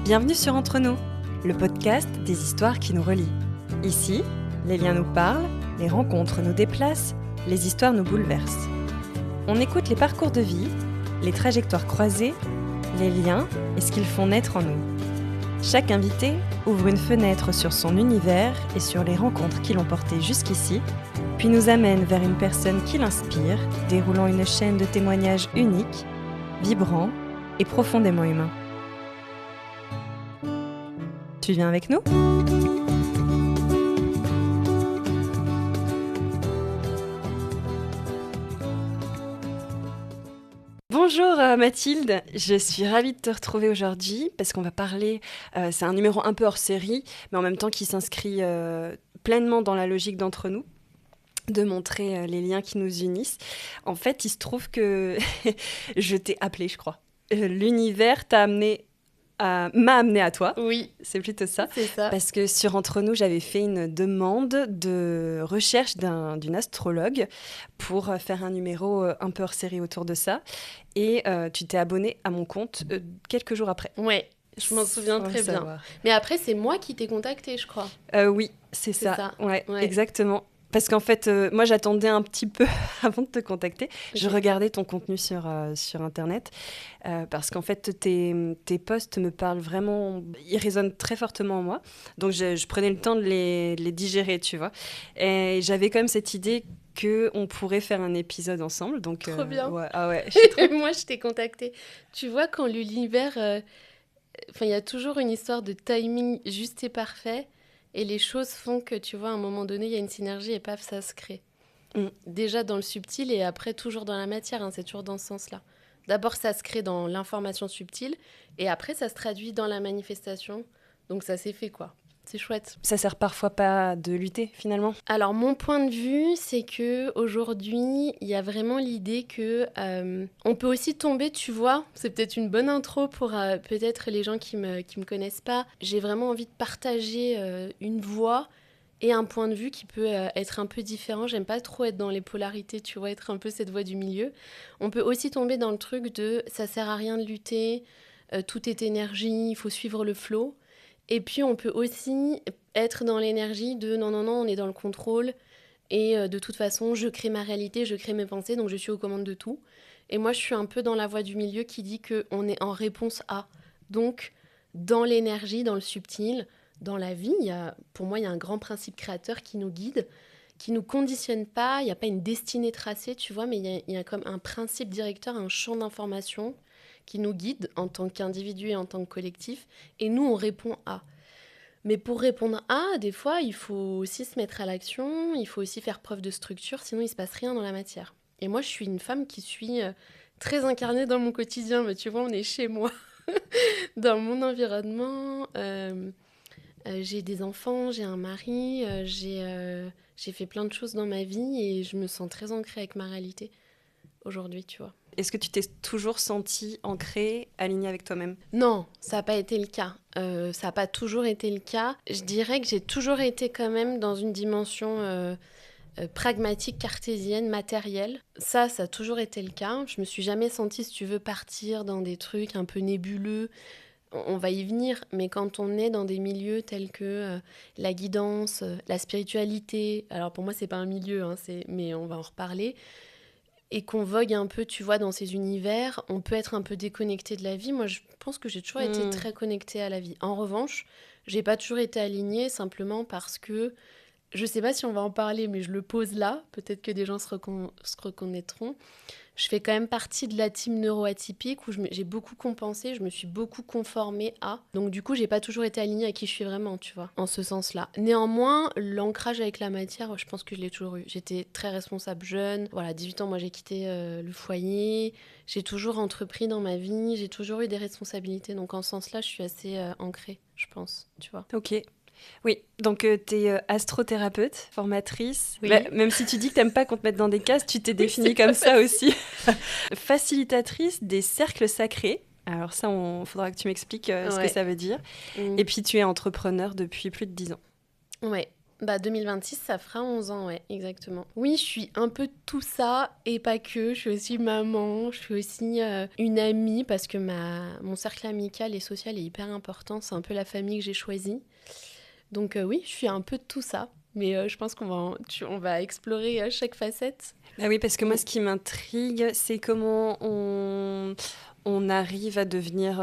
Bienvenue sur Entre nous, le podcast des histoires qui nous relient. Ici, les liens nous parlent, les rencontres nous déplacent, les histoires nous bouleversent. On écoute les parcours de vie, les trajectoires croisées, les liens et ce qu'ils font naître en nous. Chaque invité ouvre une fenêtre sur son univers et sur les rencontres qui l'ont porté jusqu'ici, puis nous amène vers une personne qui l'inspire, déroulant une chaîne de témoignages uniques, vibrants et profondément humains. Tu viens avec nous ? Bonjour Mathilde, je suis ravie de te retrouver aujourd'hui parce qu'on va parler, c'est un numéro un peu hors série, mais en même temps qui s'inscrit pleinement dans la logique d'entre nous, de montrer les liens qui nous unissent. En fait, il se trouve que je t'ai appelée, je crois. L'univers m'a amené à toi. Oui, c'est plutôt ça. C'est ça. Parce que sur Entre nous, j'avais fait une demande de recherche d'une astrologue pour faire un numéro un peu hors série autour de ça. Et tu t'es abonnée à mon compte quelques jours après. Ouais, je m'en souviens très bien. Mais après, c'est moi qui t'ai contactée, je crois. Oui, c'est ça. Ouais, exactement. Parce qu'en fait, moi, j'attendais un petit peu avant de te contacter. Okay. Je regardais ton contenu sur Internet parce qu'en fait, tes posts me parlent vraiment... Ils résonnent très fortement en moi. Donc, je prenais le temps de les digérer, tu vois. Et j'avais quand même cette idée qu'on pourrait faire un épisode ensemble. Donc, trop bien. Ouais, ah ouais, moi, je t'ai contactée. Tu vois, quand l'univers... il y a toujours une histoire de timing juste et parfait. Et les choses font que, tu vois, à un moment donné, il y a une synergie et paf, ça se crée. Déjà dans le subtil et après toujours dans la matière, c'est toujours dans ce sens-là. D'abord, ça se crée dans l'information subtile et après, ça se traduit dans la manifestation. Donc, ça s'est fait, quoi. C'est chouette. Ça sert parfois pas de lutter, finalement ? Alors, mon point de vue, c'est qu'aujourd'hui, il y a vraiment l'idée que on peut aussi tomber, tu vois, c'est peut-être une bonne intro pour peut-être les gens qui me connaissent pas. J'ai vraiment envie de partager une voix et un point de vue qui peut être un peu différent. J'aime pas trop être dans les polarités, tu vois, être un peu cette voix du milieu. On peut aussi tomber dans le truc de ça sert à rien de lutter, tout est énergie, il faut suivre le flow. Et puis, on peut aussi être dans l'énergie de non, on est dans le contrôle et de toute façon, je crée ma réalité, je crée mes pensées, donc je suis aux commandes de tout. Et moi, je suis un peu dans la voie du milieu qui dit qu'on est en réponse à. Donc, dans l'énergie, dans le subtil, dans la vie, pour moi, il y a un grand principe créateur qui nous guide, qui ne nous conditionne pas. Il n'y a pas une destinée tracée, tu vois, mais il y a comme un principe directeur, un champ d'information qui nous guide en tant qu'individu et en tant que collectif, et nous, on répond à. Mais pour répondre à, des fois, il faut aussi se mettre à l'action, il faut aussi faire preuve de structure, sinon il ne se passe rien dans la matière. Et moi, je suis une femme qui suis très incarnée dans mon quotidien, mais tu vois, on est chez moi, dans mon environnement. J'ai des enfants, j'ai un mari, j'ai fait plein de choses dans ma vie, et je me sens très ancrée avec ma réalité aujourd'hui, tu vois. Est-ce que tu t'es toujours sentie ancrée, alignée avec toi-même ? Non, ça n'a pas été le cas. Ça n'a pas toujours été le cas. Je dirais que j'ai toujours été quand même dans une dimension pragmatique, cartésienne, matérielle. Ça a toujours été le cas. Je me suis jamais sentie, si tu veux, partir dans des trucs un peu nébuleux. On va y venir, mais quand on est dans des milieux tels que la guidance, la spiritualité, alors pour moi, c'est pas un milieu, mais on va en reparler, et qu'on vogue un peu, tu vois, dans ces univers, on peut être un peu déconnecté de la vie. Moi, je pense que j'ai toujours été très connectée à la vie. En revanche, j'ai pas toujours été alignée simplement parce que, je sais pas si on va en parler, mais je le pose là, peut-être que des gens se reconnaîtront. Je fais quand même partie de la team neuroatypique où j'ai beaucoup compensé, je me suis beaucoup conformée à. Donc du coup, j'ai pas toujours été alignée à qui je suis vraiment, tu vois, en ce sens-là. Néanmoins, l'ancrage avec la matière, je pense que je l'ai toujours eu. J'étais très responsable jeune. Voilà, 18 ans, moi j'ai quitté le foyer. J'ai toujours entrepris dans ma vie, j'ai toujours eu des responsabilités. Donc en ce sens-là, je suis assez ancrée, je pense, tu vois. Ok. Oui, donc tu es astrothérapeute, formatrice. Oui. Même si tu dis que tu n'aimes pas qu'on te mette dans des cases, tu t'es définie comme ça aussi. Facilitatrice des cercles sacrés. Alors ça, faudra que tu m'expliques ce que ça veut dire. Et puis tu es entrepreneur depuis plus de 10 ans. Ouais. Bah 2026, ça fera 11 ans, ouais, exactement. Oui, je suis un peu tout ça et pas que. Je suis aussi maman, je suis aussi une amie parce que mon cercle amical et social est hyper important. C'est un peu la famille que j'ai choisie. Donc oui, je suis un peu de tout ça. Mais je pense on va explorer chaque facette. Ah oui, parce que moi, Mm. ce qui m'intrigue, c'est comment on arrive à devenir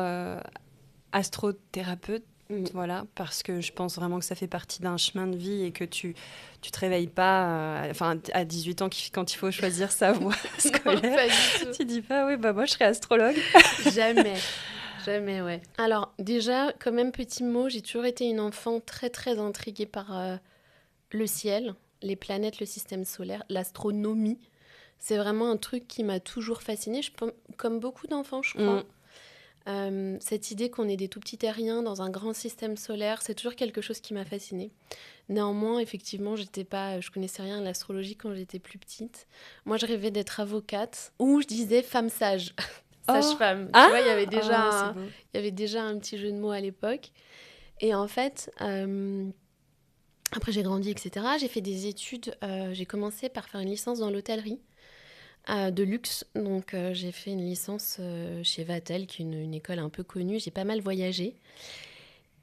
astrothérapeute. Mm. Voilà, parce que je pense vraiment que ça fait partie d'un chemin de vie et que tu te réveilles pas, à 18 ans, quand il faut choisir sa voie Non, scolaire, pas du tout. tu dis pas, oui, bah moi je serai astrologue. Jamais. Jamais, ouais. Alors, déjà, quand même, petit mot, j'ai toujours été une enfant très, très intriguée par le ciel, les planètes, le système solaire, l'astronomie. C'est vraiment un truc qui m'a toujours fascinée, comme beaucoup d'enfants, je crois. Mm. Cette idée qu'on est des tout petits terriens dans un grand système solaire, c'est toujours quelque chose qui m'a fascinée. Néanmoins, effectivement, je connaissais rien à l'astrologie quand j'étais plus petite. Moi, je rêvais d'être avocate ou je disais femme sage, Oh. sage-femme. Ah, Tu vois, c'est beau. il y avait déjà un petit jeu de mots à l'époque. Et en fait, après j'ai grandi, etc. J'ai fait des études. J'ai commencé par faire une licence dans l'hôtellerie. De luxe. Donc, j'ai fait une licence chez Vatel, qui est une école un peu connue. J'ai pas mal voyagé.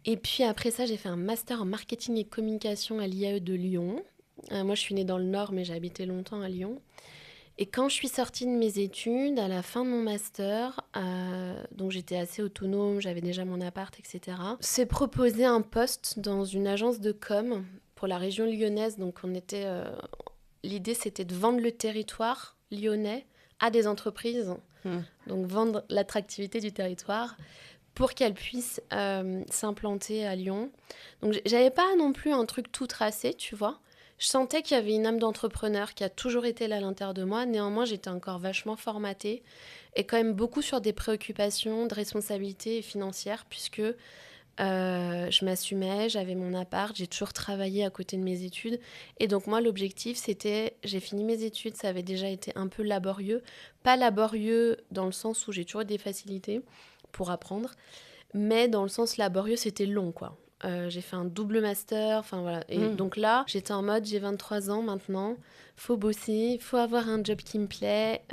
Et puis après ça, j'ai fait un master en marketing et communication à l'IAE de Lyon. Moi, je suis née dans le Nord, mais j'ai habité longtemps à Lyon. Et quand je suis sortie de mes études, à la fin de mon master, donc j'étais assez autonome, j'avais déjà mon appart, etc. C'est proposé un poste dans une agence de com pour la région lyonnaise. Donc l'idée, c'était de vendre le territoire lyonnais à des entreprises. Donc vendre l'attractivité du territoire pour qu'elles puissent s'implanter à Lyon. Donc j'avais pas non plus un truc tout tracé, tu vois. Je sentais qu'il y avait une âme d'entrepreneur qui a toujours été là à l'intérieur de moi. Néanmoins, j'étais encore vachement formatée et quand même beaucoup sur des préoccupations de responsabilité financière puisque je m'assumais, j'avais mon appart, j'ai toujours travaillé à côté de mes études. Et donc moi, l'objectif, c'était, j'ai fini mes études, ça avait déjà été un peu laborieux. Pas laborieux dans le sens où j'ai toujours eu des facilités pour apprendre, mais dans le sens laborieux, c'était long, quoi. J'ai fait un double master, enfin voilà. Et donc là, j'étais en mode, j'ai 23 ans maintenant, faut bosser, faut avoir un job qui me plaît.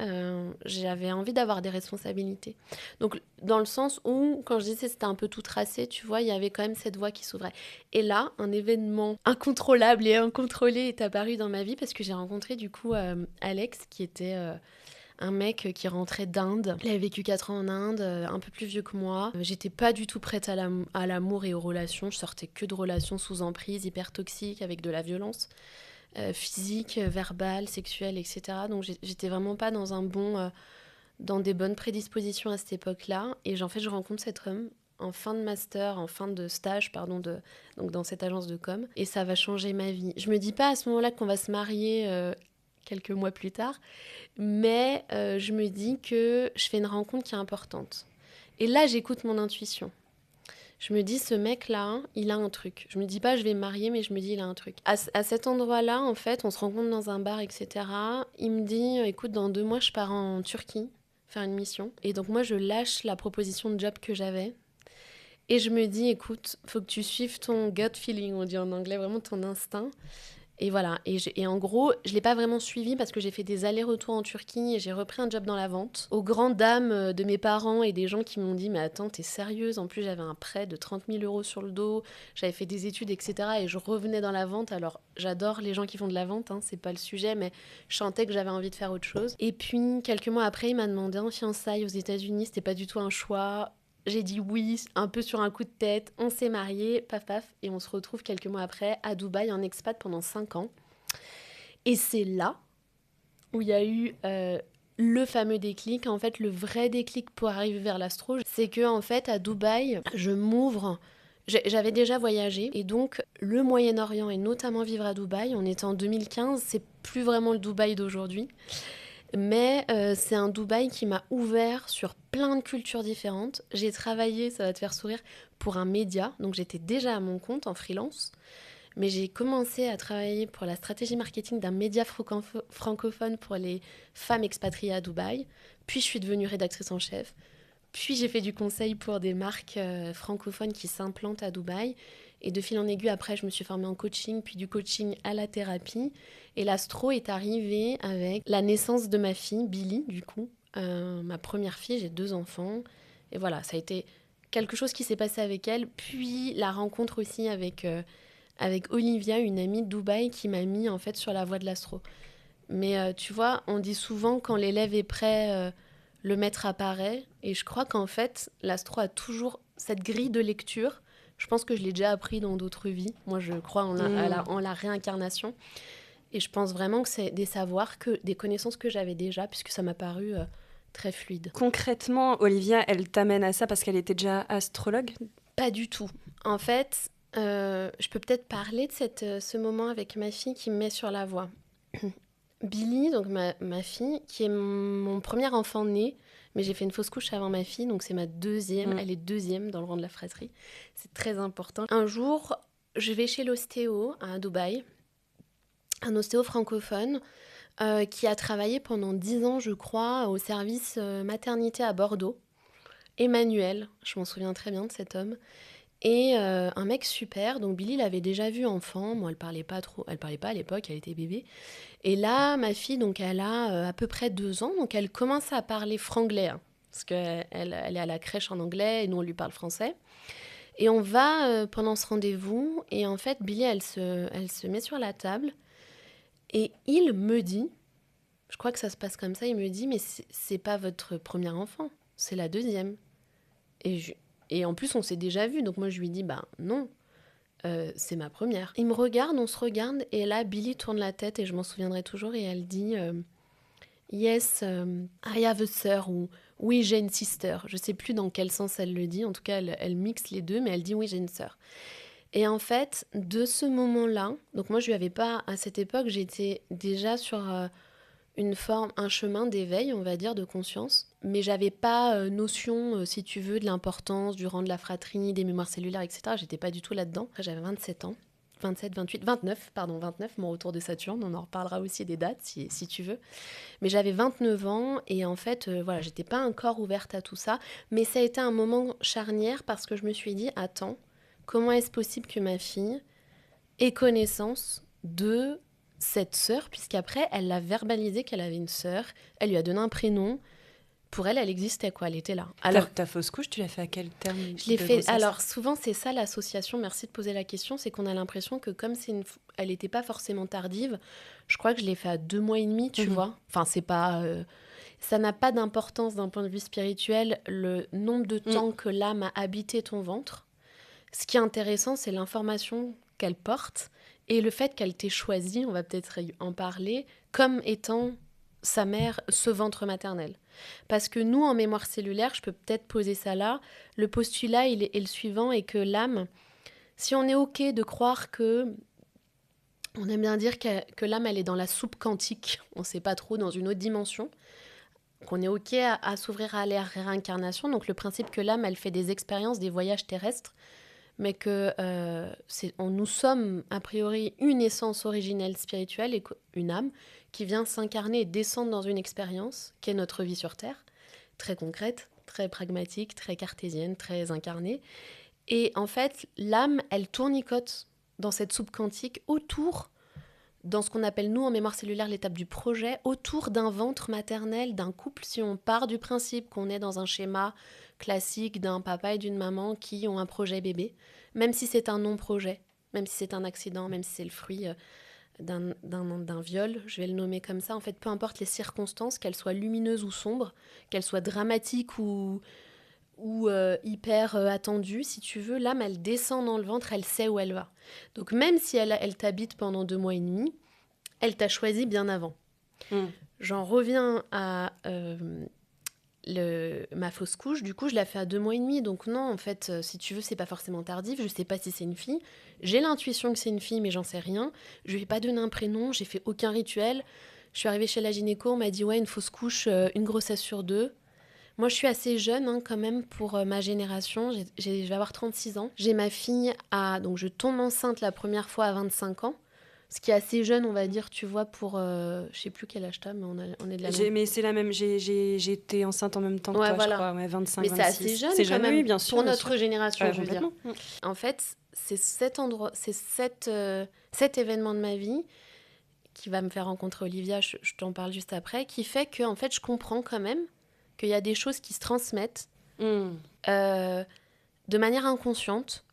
J'avais envie d'avoir des responsabilités. Donc dans le sens où, quand je disais c'était un peu tout tracé, tu vois, il y avait quand même cette voie qui s'ouvrait. Et là, un événement incontrôlable et incontrôlé est apparu dans ma vie parce que j'ai rencontré du coup Alex, qui était... un mec qui rentrait d'Inde. Il avait vécu 4 ans en Inde, un peu plus vieux que moi. J'étais pas du tout prête à l'amour et aux relations. Je sortais que de relations sous emprise, hyper toxiques, avec de la violence physique, verbale, sexuelle, etc. Donc j'étais vraiment pas dans des bonnes prédispositions à cette époque-là. Et en fait, je rencontre cet homme en fin de master, en fin de stage, pardon, donc dans cette agence de com. Et ça va changer ma vie. Je me dis pas à ce moment-là qu'on va se marier quelques mois plus tard. Mais je me dis que je fais une rencontre qui est importante. Et là, j'écoute mon intuition. Je me dis, ce mec-là, il a un truc. Je me dis pas, je vais me marier, mais je me dis, il a un truc. À cet endroit-là, en fait, on se rencontre dans un bar, etc. Il me dit, écoute, dans 2 mois, je pars en Turquie faire une mission. Et donc, moi, je lâche la proposition de job que j'avais. Et je me dis, écoute, faut que tu suives ton gut feeling, on dit en anglais, vraiment ton instinct. Et voilà, et en gros, je ne l'ai pas vraiment suivi parce que j'ai fait des allers-retours en Turquie et j'ai repris un job dans la vente. Aux grandes dames de mes parents et des gens qui m'ont dit « Mais attends, t'es sérieuse ?» En plus, j'avais un prêt de 30 000 euros sur le dos, j'avais fait des études, etc. Et je revenais dans la vente. Alors, j'adore les gens qui font de la vente, hein, c'est pas le sujet, mais je sentais que j'avais envie de faire autre chose. Et puis, quelques mois après, il m'a demandé en fiançailles aux États-Unis, c'était pas du tout un choix. J'ai dit oui, un peu sur un coup de tête. On s'est mariés, paf paf, et on se retrouve quelques mois après à Dubaï en expat pendant 5 ans. Et c'est là où il y a eu le fameux déclic, en fait le vrai déclic pour arriver vers l'astro. C'est que en fait à Dubaï, je m'ouvre. J'avais déjà voyagé et donc le Moyen-Orient et notamment vivre à Dubaï, on était en 2015, c'est plus vraiment le Dubaï d'aujourd'hui. Mais c'est un Dubaï qui m'a ouvert sur plein de cultures différentes. J'ai travaillé, ça va te faire sourire, pour un média. Donc j'étais déjà à mon compte en freelance. Mais j'ai commencé à travailler pour la stratégie marketing d'un média francophone pour les femmes expatriées à Dubaï. Puis je suis devenue rédactrice en chef. Puis j'ai fait du conseil pour des marques francophones qui s'implantent à Dubaï. Et de fil en aiguille, après, je me suis formée en coaching, puis du coaching à la thérapie. Et l'astro est arrivé avec la naissance de ma fille, Billy, du coup. Ma première fille, j'ai 2 enfants. Et voilà, ça a été quelque chose qui s'est passé avec elle. Puis la rencontre aussi avec Olivia, une amie de Dubaï, qui m'a mis en fait sur la voie de l'astro. Mais tu vois, on dit souvent quand l'élève est prêt, le maître apparaît. Et je crois qu'en fait, l'astro a toujours cette grille de lecture. Je pense que je l'ai déjà appris dans d'autres vies. Moi, je crois en la réincarnation. Et je pense vraiment que c'est des savoirs, des connaissances que j'avais déjà, puisque ça m'a paru très fluide. Concrètement, Olivia, elle t'amène à ça parce qu'elle était déjà astrologue ? Pas du tout. En fait, je peux peut-être parler de ce moment avec ma fille qui me met sur la voie. Billy, donc ma fille, qui est mon premier enfant né, mais j'ai fait une fausse couche avant ma fille, donc c'est ma deuxième. Elle est deuxième dans le rang de la fratrie. C'est très important. Un jour, je vais chez l'ostéo à Dubaï, un ostéo francophone qui a travaillé pendant 10 ans, je crois, au service maternité à Bordeaux. Emmanuel, je m'en souviens très bien de cet homme. Et un mec super, donc Billy l'avait déjà vu enfant, moi elle parlait pas à l'époque, elle était bébé. Et là, ma fille, donc elle a à peu près 2 ans, donc elle commence à parler franglais, hein, parce qu'elle est à la crèche en anglais et nous on lui parle français. Et on va pendant ce rendez-vous, et en fait Billy elle se met sur la table, et il me dit, je crois que ça se passe comme ça, il me dit, mais c'est pas votre premier enfant, c'est la deuxième. Et en plus, on s'est déjà vu, donc moi je lui dis, bah non, c'est ma première. Il me regarde, on se regarde, et là, Billy tourne la tête, et je m'en souviendrai toujours, et elle dit, yes, I have a sœur, ou oui, j'ai une sister. Je sais plus dans quel sens elle le dit, en tout cas, elle mixe les deux, mais elle dit, oui, j'ai une sœur. Et en fait, de ce moment-là, donc moi je lui avais pas, à cette époque, j'étais déjà sur un chemin d'éveil, on va dire, de conscience. Mais j'avais pas notion, si tu veux, de l'importance du rang de la fratrie, des mémoires cellulaires, etc. J'étais pas du tout là-dedans. Après, j'avais 27 ans. 27, 28, 29, mon retour de Saturne. On en reparlera aussi des dates, si tu veux. Mais j'avais 29 ans et en fait, voilà, j'étais pas encore ouverte à tout ça. Mais ça a été un moment charnière parce que je me suis dit, attends, comment est-ce possible que ma fille ait connaissance de cette sœur, puisqu'après, elle l'a verbalisé qu'elle avait une sœur, elle lui a donné un prénom. Pour elle, elle existait, quoi, elle était là. Alors, ta fausse couche, tu l'as fait à quel terme je l'ai fait. Alors, souvent, c'est ça l'association, merci de poser la question, c'est qu'on a l'impression que comme elle n'était pas forcément tardive, je crois que je l'ai fait à 2 mois et demi, tu vois. Enfin, c'est pas... ça n'a pas d'importance d'un point de vue spirituel, le nombre de temps que l'âme a habité ton ventre. Ce qui est intéressant, c'est l'information qu'elle porte et le fait qu'elle t'ait choisi, on va peut-être en parler, comme étant sa mère, ce ventre maternel. Parce que nous, en mémoire cellulaire, je peux peut-être poser ça là, le postulat est le suivant, et que l'âme, si on est OK de croire que, on aime bien dire que l'âme, elle est dans la soupe quantique, on ne sait pas trop, dans une autre dimension, qu'on est OK à s'ouvrir à la réincarnation, donc le principe que l'âme, elle fait des expériences, des voyages terrestres, mais que nous sommes a priori une essence originelle spirituelle, et une âme qui vient s'incarner et descendre dans une expérience qui est notre vie sur Terre, très concrète, très pragmatique, très cartésienne, très incarnée. Et en fait, l'âme, elle tournicote dans cette soupe quantique autour, dans ce qu'on appelle nous en mémoire cellulaire l'étape du projet, autour d'un ventre maternel, d'un couple, si on part du principe qu'on est dans un schéma classique d'un papa et d'une maman qui ont un projet bébé, même si c'est un non-projet, même si c'est un accident, même si c'est le fruit d'un viol, je vais le nommer comme ça. En fait, peu importe les circonstances, qu'elles soient lumineuses ou sombres, qu'elles soient dramatiques ou hyper attendues, si tu veux, l'âme, elle descend dans le ventre, elle sait où elle va. Donc même si elle t'habite pendant 2 mois et demi, elle t'a choisi bien avant. J'en reviens à ma fausse couche. Du coup, je l'ai fait à 2 mois et demi. Donc non, en fait, si tu veux, c'est pas forcément tardif. Je sais pas si c'est une fille. J'ai l'intuition que c'est une fille, mais j'en sais rien. Je lui ai pas donné un prénom, j'ai fait aucun rituel. Je suis arrivée chez la gynéco, on m'a dit ouais, une fausse couche, une grossesse sur 2. Moi, je suis assez jeune quand même pour ma génération. Je vais avoir 36 ans. J'ai ma fille donc je tombe enceinte la première fois à 25 ans. Ce qui est assez jeune, on va dire, tu vois, pour... je sais plus quel âge t'as, mais on est de la même. Mais c'est la même, j'ai été enceinte en même temps que toi, voilà. je crois, 25, mais 26. C'est assez jeune C'est quand jeune, même, oui, bien sûr. pour bien notre sûr. génération, je veux dire. Complètement. En fait, c'est cet événement de ma vie qui va me faire rencontrer Olivia, je t'en parle juste après, qui fait que, en fait, je comprends quand même qu'il y a des choses qui se transmettent de manière inconsciente,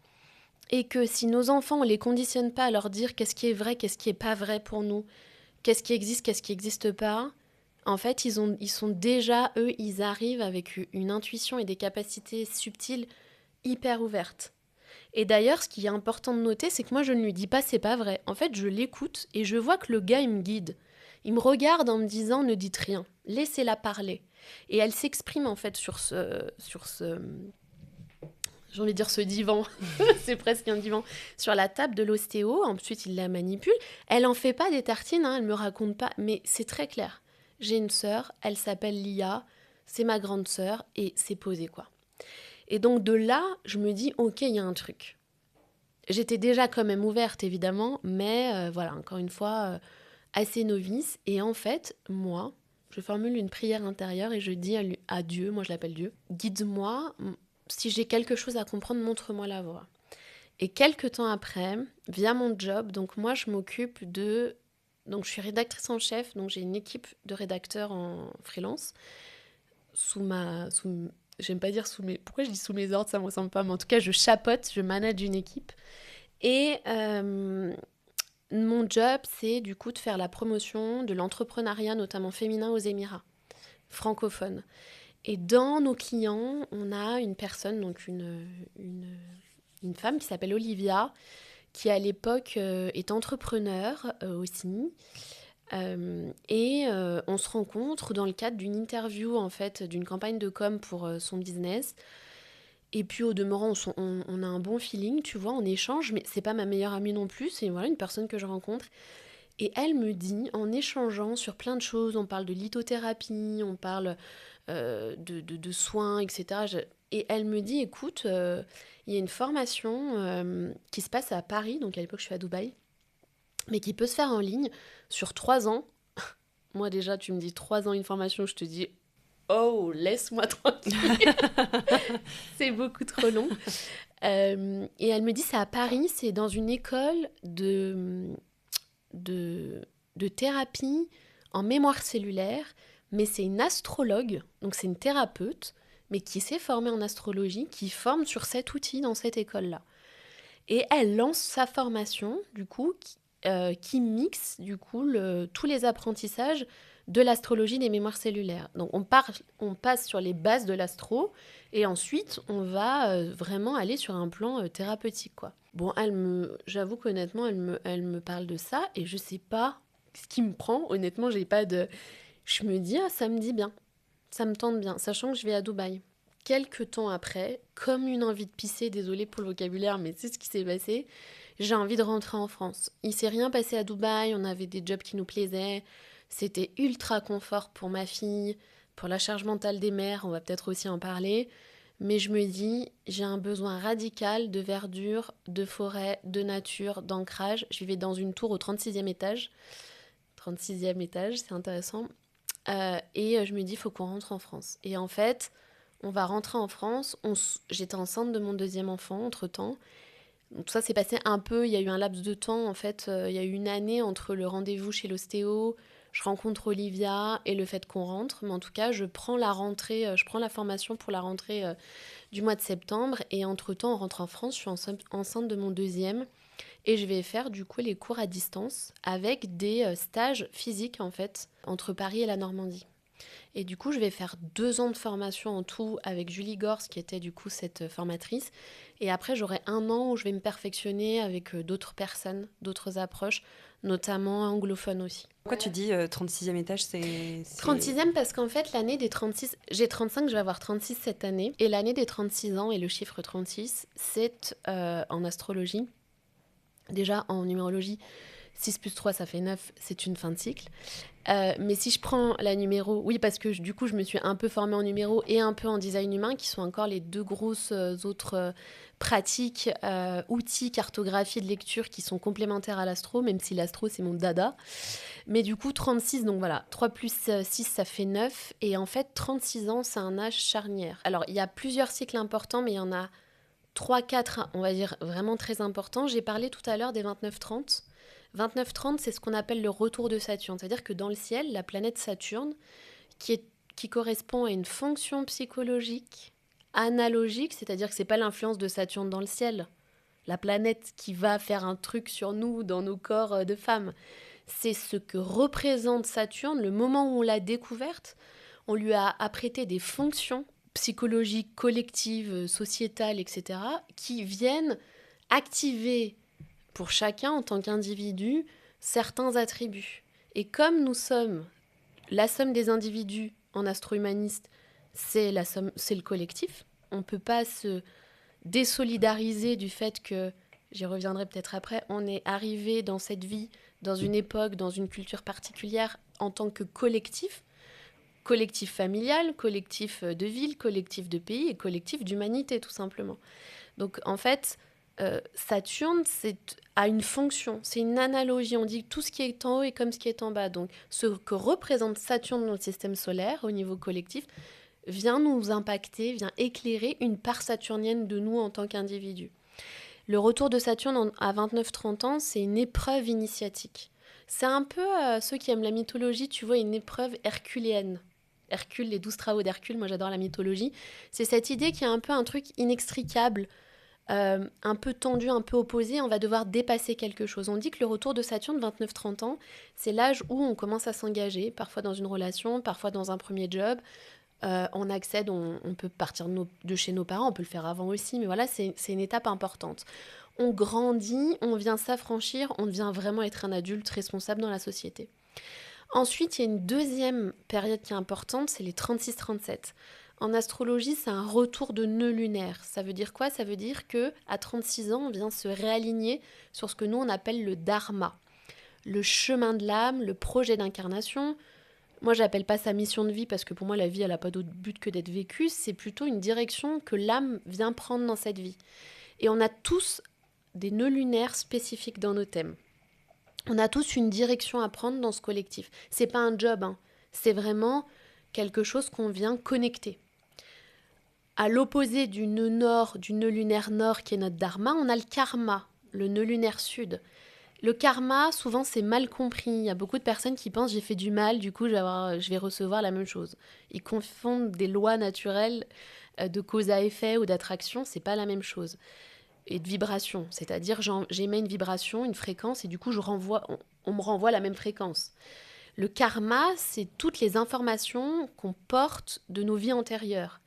et que si nos enfants, on les conditionne pas à leur dire qu'est-ce qui est vrai, qu'est-ce qui est pas vrai pour nous, qu'est-ce qui existe, qu'est-ce qui n'existe pas, en fait, ils sont déjà, eux, ils arrivent avec une intuition et des capacités subtiles hyper ouvertes. Et d'ailleurs, ce qui est important de noter, c'est que moi, je ne lui dis pas c'est pas vrai. En fait, je l'écoute et je vois que le gars, il me guide. Il me regarde en me disant ne dites rien, laissez-la parler. Et elle s'exprime en fait sur ce j'ai envie de dire ce divan, c'est presque un divan, sur la table de l'ostéo. Ensuite, il la manipule. Elle en fait pas des tartines, hein, elle me raconte pas, mais c'est très clair. J'ai une sœur, elle s'appelle Lia, c'est ma grande sœur, et c'est posé, quoi. Et donc de là, je me dis, ok, il y a un truc. J'étais déjà quand même ouverte, évidemment, mais voilà, encore une fois, assez novice. Et en fait, moi, je formule une prière intérieure et je dis à Dieu, moi je l'appelle Dieu, guide-moi, si j'ai quelque chose à comprendre, montre-moi la voie. Et quelques temps après, via mon job, donc moi je m'occupe de... Donc je suis rédactrice en chef, donc j'ai une équipe de rédacteurs en freelance, j'aime pas dire sous mes... Pourquoi je dis sous mes ordres, ça me ressemble pas, mais en tout cas je chapeaute, je manage une équipe. Et mon job, c'est du coup de faire la promotion de l'entrepreneuriat, notamment féminin aux Émirats, francophones. Et dans nos clients, on a une personne, donc une femme qui s'appelle Olivia, qui à l'époque est entrepreneur aussi. Et on se rencontre dans le cadre d'une interview, en fait, d'une campagne de com pour son business. Et puis au demeurant, on a un bon feeling, tu vois, on échange, mais c'est pas ma meilleure amie non plus, c'est voilà, une personne que je rencontre. Et elle me dit, en échangeant sur plein de choses, on parle de lithothérapie, on parle de soins, etc. Et elle me dit, écoute, il y a une formation qui se passe à Paris, donc à l'époque je suis à Dubaï, mais qui peut se faire en ligne sur 3 ans. Moi déjà, tu me dis 3 ans une formation, je te dis, oh, laisse-moi tranquille. C'est beaucoup trop long. Et elle me dit, c'est à Paris, c'est dans une école de thérapie en mémoire cellulaire, mais c'est une astrologue, donc c'est une thérapeute, mais qui s'est formée en astrologie, qui forme sur cet outil dans cette école-là. Et elle lance sa formation, du coup, qui mixe, du coup, tous les apprentissages de l'astrologie des mémoires cellulaires. Donc on passe sur les bases de l'astro, et ensuite on va vraiment aller sur un plan thérapeutique, quoi. Bon, j'avoue qu'honnêtement, elle me parle de ça, et je sais pas ce qui me prend. Honnêtement, j'ai pas de... Je me dis, ah, ça me dit bien, ça me tente bien, sachant que je vais à Dubaï. Quelques temps après, comme une envie de pisser, désolée pour le vocabulaire, mais c'est ce qui s'est passé, j'ai envie de rentrer en France. Il s'est rien passé à Dubaï, on avait des jobs qui nous plaisaient, c'était ultra confort pour ma fille, pour la charge mentale des mères, on va peut-être aussi en parler, mais je me dis, j'ai un besoin radical de verdure, de forêt, de nature, d'ancrage. Je vivais dans une tour au 36e étage. 36e étage, c'est intéressant. Et je me dis, il faut qu'on rentre en France. Et en fait, on va rentrer en France. J'étais enceinte de mon deuxième enfant entre-temps. Donc ça s'est passé un peu, il y a eu un laps de temps, en fait. Il y a eu une année entre le rendez-vous chez l'ostéo, je rencontre Olivia et le fait qu'on rentre. Mais en tout cas, je prends la formation pour la rentrée du mois de septembre. Et entre-temps, on rentre en France, je suis enceinte de mon deuxième. Et je vais faire du coup les cours à distance avec des stages physiques, en fait, entre Paris et la Normandie. Et du coup, je vais faire 2 ans de formation en tout avec Julie Gors, qui était du coup cette formatrice. Et après, j'aurai 1 an où je vais me perfectionner avec d'autres personnes, d'autres approches, notamment anglophones aussi. Pourquoi tu dis 36e étage, c'est... 36e parce qu'en fait, l'année des 36... J'ai 35, je vais avoir 36 cette année. Et l'année des 36 ans et le chiffre 36, c'est en astrologie. Déjà, en numérologie, 6 plus 3, ça fait 9, c'est une fin de cycle. Mais si je prends la numéro, oui, parce que du coup, je me suis un peu formée en numéro et un peu en design humain, qui sont encore les deux grosses autres pratiques, outils, cartographie de lecture qui sont complémentaires à l'astro, même si l'astro, c'est mon dada. Mais du coup, 36, donc voilà, 3 plus 6, ça fait 9. Et en fait, 36 ans, c'est un âge charnière. Alors, il y a plusieurs cycles importants, mais il y en a 3, 4, on va dire, vraiment très importants. J'ai parlé tout à l'heure des 29-30. 29-30, c'est ce qu'on appelle le retour de Saturne. C'est-à-dire que dans le ciel, la planète Saturne, qui correspond à une fonction psychologique analogique, c'est-à-dire que ce n'est pas l'influence de Saturne dans le ciel, la planète qui va faire un truc sur nous, dans nos corps de femmes. C'est ce que représente Saturne, le moment où on l'a découverte, on lui a apprêté des fonctions psychologiques, collectives, sociétales, etc., qui viennent activer pour chacun en tant qu'individu certains attributs. Et comme nous sommes la somme des individus en astro-humaniste, c'est le collectif. On ne peut pas se désolidariser du fait que, j'y reviendrai peut-être après, on est arrivé dans cette vie, dans une époque, dans une culture particulière en tant que collectif familial, collectif de ville, collectif de pays et collectif d'humanité tout simplement. Donc en fait, Saturne a une fonction, c'est une analogie. On dit que tout ce qui est en haut est comme ce qui est en bas. Donc ce que représente Saturne dans le système solaire au niveau collectif vient nous impacter, vient éclairer une part saturnienne de nous en tant qu'individus. Le retour de Saturne à 29-30 ans, c'est une épreuve initiatique. C'est un peu, ceux qui aiment la mythologie, tu vois, une épreuve herculéenne. Hercule, les 12 travaux d'Hercule, moi j'adore la mythologie. C'est cette idée qu'il y a un peu un truc inextricable, un peu tendu, un peu opposé, on va devoir dépasser quelque chose. On dit que le retour de Saturne, 29-30 ans, c'est l'âge où on commence à s'engager, parfois dans une relation, parfois dans un premier job. On accède, on peut partir de chez nos parents, on peut le faire avant aussi, mais voilà, c'est une étape importante. On grandit, on vient s'affranchir, on devient vraiment être un adulte responsable dans la société. Ensuite, il y a une deuxième période qui est importante, c'est les 36-37. En astrologie, c'est un retour de nœud lunaire. Ça veut dire quoi ? Ça veut dire qu'à 36 ans, on vient se réaligner sur ce que nous, on appelle le dharma. Le chemin de l'âme, le projet d'incarnation. Moi, j'appelle pas ça mission de vie parce que pour moi, la vie, elle n'a pas d'autre but que d'être vécue. C'est plutôt une direction que l'âme vient prendre dans cette vie. Et on a tous des nœuds lunaires spécifiques dans nos thèmes. On a tous une direction à prendre dans ce collectif. C'est pas un job, hein. C'est vraiment quelque chose qu'on vient connecter. À l'opposé du nœud nord, du nœud lunaire nord qui est notre dharma, on a le karma, le nœud lunaire sud. Le karma, souvent, c'est mal compris. Il y a beaucoup de personnes qui pensent j'ai fait du mal, du coup, je vais recevoir la même chose. Ils confondent des lois naturelles de cause à effet ou d'attraction, c'est pas la même chose. Et de vibration, c'est-à-dire j'émets une vibration, une fréquence, et du coup, on me renvoie la même fréquence. Le karma, c'est toutes les informations qu'on porte de nos vies antérieures.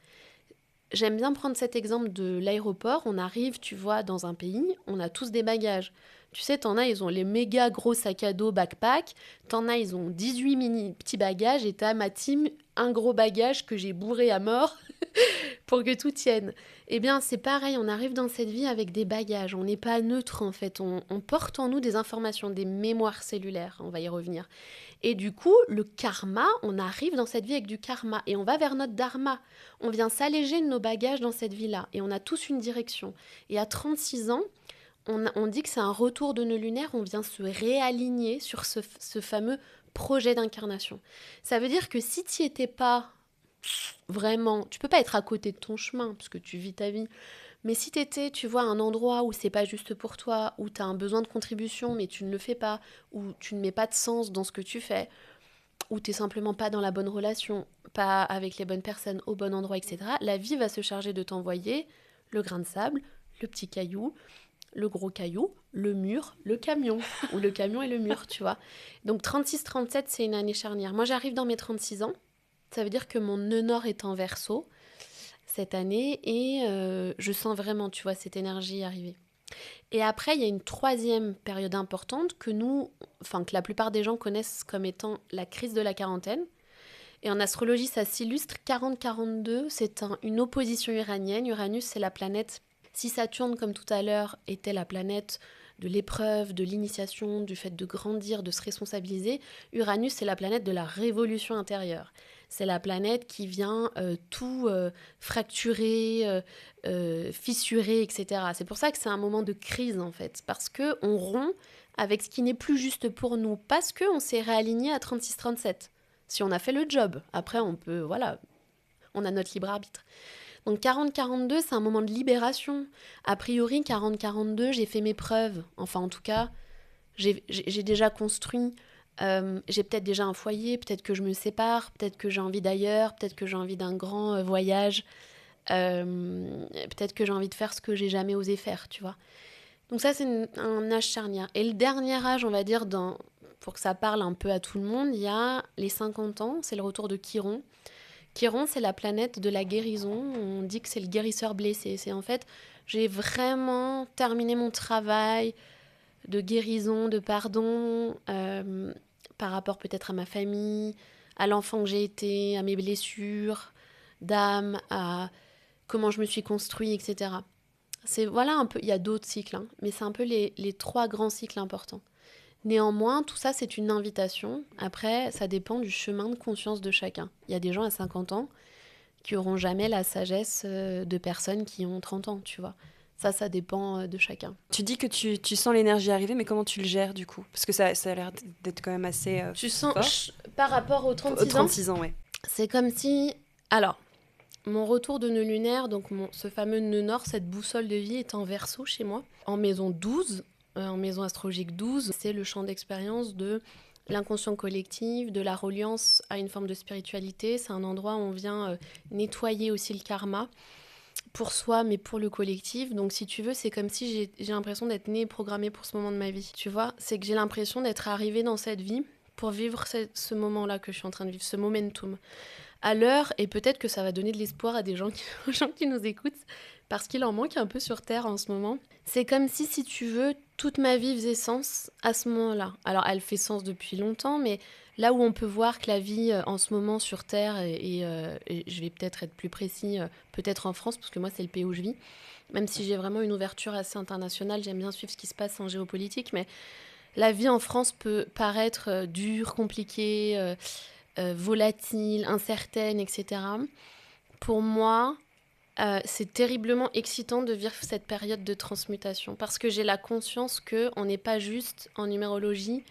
J'aime bien prendre cet exemple de l'aéroport. On arrive, tu vois, dans un pays, on a tous des bagages. Tu sais, t'en as, ils ont les méga gros sacs à dos backpack. T'en as, ils ont 18 mini petits bagages. Et t'as ma team, un gros bagage que j'ai bourré à mort pour que tout tienne. Eh bien, c'est pareil, on arrive dans cette vie avec des bagages. On n'est pas neutre, en fait. On porte en nous des informations, des mémoires cellulaires. On va y revenir. Et du coup, le karma, on arrive dans cette vie avec du karma. Et on va vers notre dharma. On vient s'alléger de nos bagages dans cette vie-là. Et on a tous une direction. Et à 36 ans, on dit que c'est un retour de nœud lunaire, on vient se réaligner sur ce fameux projet d'incarnation. Ça veut dire que si tu n'y étais pas vraiment, tu peux pas être à côté de ton chemin, parce que tu vis ta vie, mais si tu étais, tu vois, à un endroit où c'est pas juste pour toi, où tu as un besoin de contribution, mais tu ne le fais pas, où tu ne mets pas de sens dans ce que tu fais, où tu n'es simplement pas dans la bonne relation, pas avec les bonnes personnes, au bon endroit, etc., la vie va se charger de t'envoyer le grain de sable, le petit caillou, le gros caillou, le mur, le camion, ou le camion et le mur, tu vois. Donc 36-37, c'est une année charnière. Moi, j'arrive dans mes 36 ans, ça veut dire que mon nœud nord est en Verseau cette année, et je sens vraiment, tu vois, cette énergie arriver. Et après, il y a une troisième période importante que la plupart des gens connaissent comme étant la crise de la quarantaine. Et en astrologie, ça s'illustre, 40-42, c'est une opposition uranienne. Uranus, c'est la planète. Si Saturne, comme tout à l'heure, était la planète de l'épreuve, de l'initiation, du fait de grandir, de se responsabiliser. Uranus, c'est la planète de la révolution intérieure. C'est la planète qui vient tout fracturer, fissurer, etc. C'est pour ça que c'est un moment de crise, en fait, parce qu'on rompt avec ce qui n'est plus juste pour nous, parce qu'on s'est réaligné à 36-37. Si on a fait le job, après on peut, voilà, on a notre libre arbitre. Donc 40-42, c'est un moment de libération. A priori, 40-42, j'ai fait mes preuves. Enfin, en tout cas, j'ai déjà construit. J'ai peut-être déjà un foyer, peut-être que je me sépare, peut-être que j'ai envie d'ailleurs, peut-être que j'ai envie d'un grand voyage, peut-être que j'ai envie de faire ce que j'ai jamais osé faire, tu vois. Donc ça, c'est un âge charnière. Et le dernier âge, on va dire, pour que ça parle un peu à tout le monde, il y a les 50 ans, c'est le retour de Chiron. Chiron, c'est la planète de la guérison. On dit que c'est le guérisseur blessé. C'est en fait, j'ai vraiment terminé mon travail de guérison, de pardon, par rapport peut-être à ma famille, à l'enfant que j'ai été, à mes blessures d'âme, à comment je me suis construit, etc. C'est, voilà, un peu, il y a d'autres cycles, hein, mais c'est un peu les 3 grands cycles importants. Néanmoins, tout ça, c'est une invitation. Après, ça dépend du chemin de conscience de chacun. Il y a des gens à 50 ans qui n'auront jamais la sagesse de personnes qui ont 30 ans, tu vois. Ça dépend de chacun. Tu dis que tu sens l'énergie arriver, mais comment tu le gères, du coup ? Parce que ça a l'air d'être quand même assez tu sens, fort. Par rapport aux 36 ans, 36 ans, ouais. C'est comme si... Alors, mon retour de nœud lunaire, donc ce fameux nœud nord, cette boussole de vie est en Verseau chez moi, en maison 12, en maison astrologique 12. C'est le champ d'expérience de l'inconscient collectif, de la reliance à une forme de spiritualité. C'est un endroit où on vient nettoyer aussi le karma, pour soi, mais pour le collectif. Donc, si tu veux, c'est comme si j'ai l'impression d'être née et programmée pour ce moment de ma vie. Tu vois, c'est que j'ai l'impression d'être arrivée dans cette vie pour vivre ce moment-là que je suis en train de vivre, ce momentum. À l'heure, et peut-être que ça va donner de l'espoir à des gens aux gens qui nous écoutent, parce qu'il en manque un peu sur Terre en ce moment. C'est comme si tu veux, toute ma vie faisait sens à ce moment-là. Alors, elle fait sens depuis longtemps, mais là où on peut voir que la vie en ce moment sur Terre, et je vais peut-être être plus précis, peut-être en France, parce que moi, c'est le pays où je vis, même si j'ai vraiment une ouverture assez internationale, j'aime bien suivre ce qui se passe en géopolitique, mais la vie en France peut paraître dure, compliquée, volatile, incertaine, etc. Pour moi, c'est terriblement excitant de vivre cette période de transmutation parce que j'ai la conscience qu'on n'est pas juste en numérologie.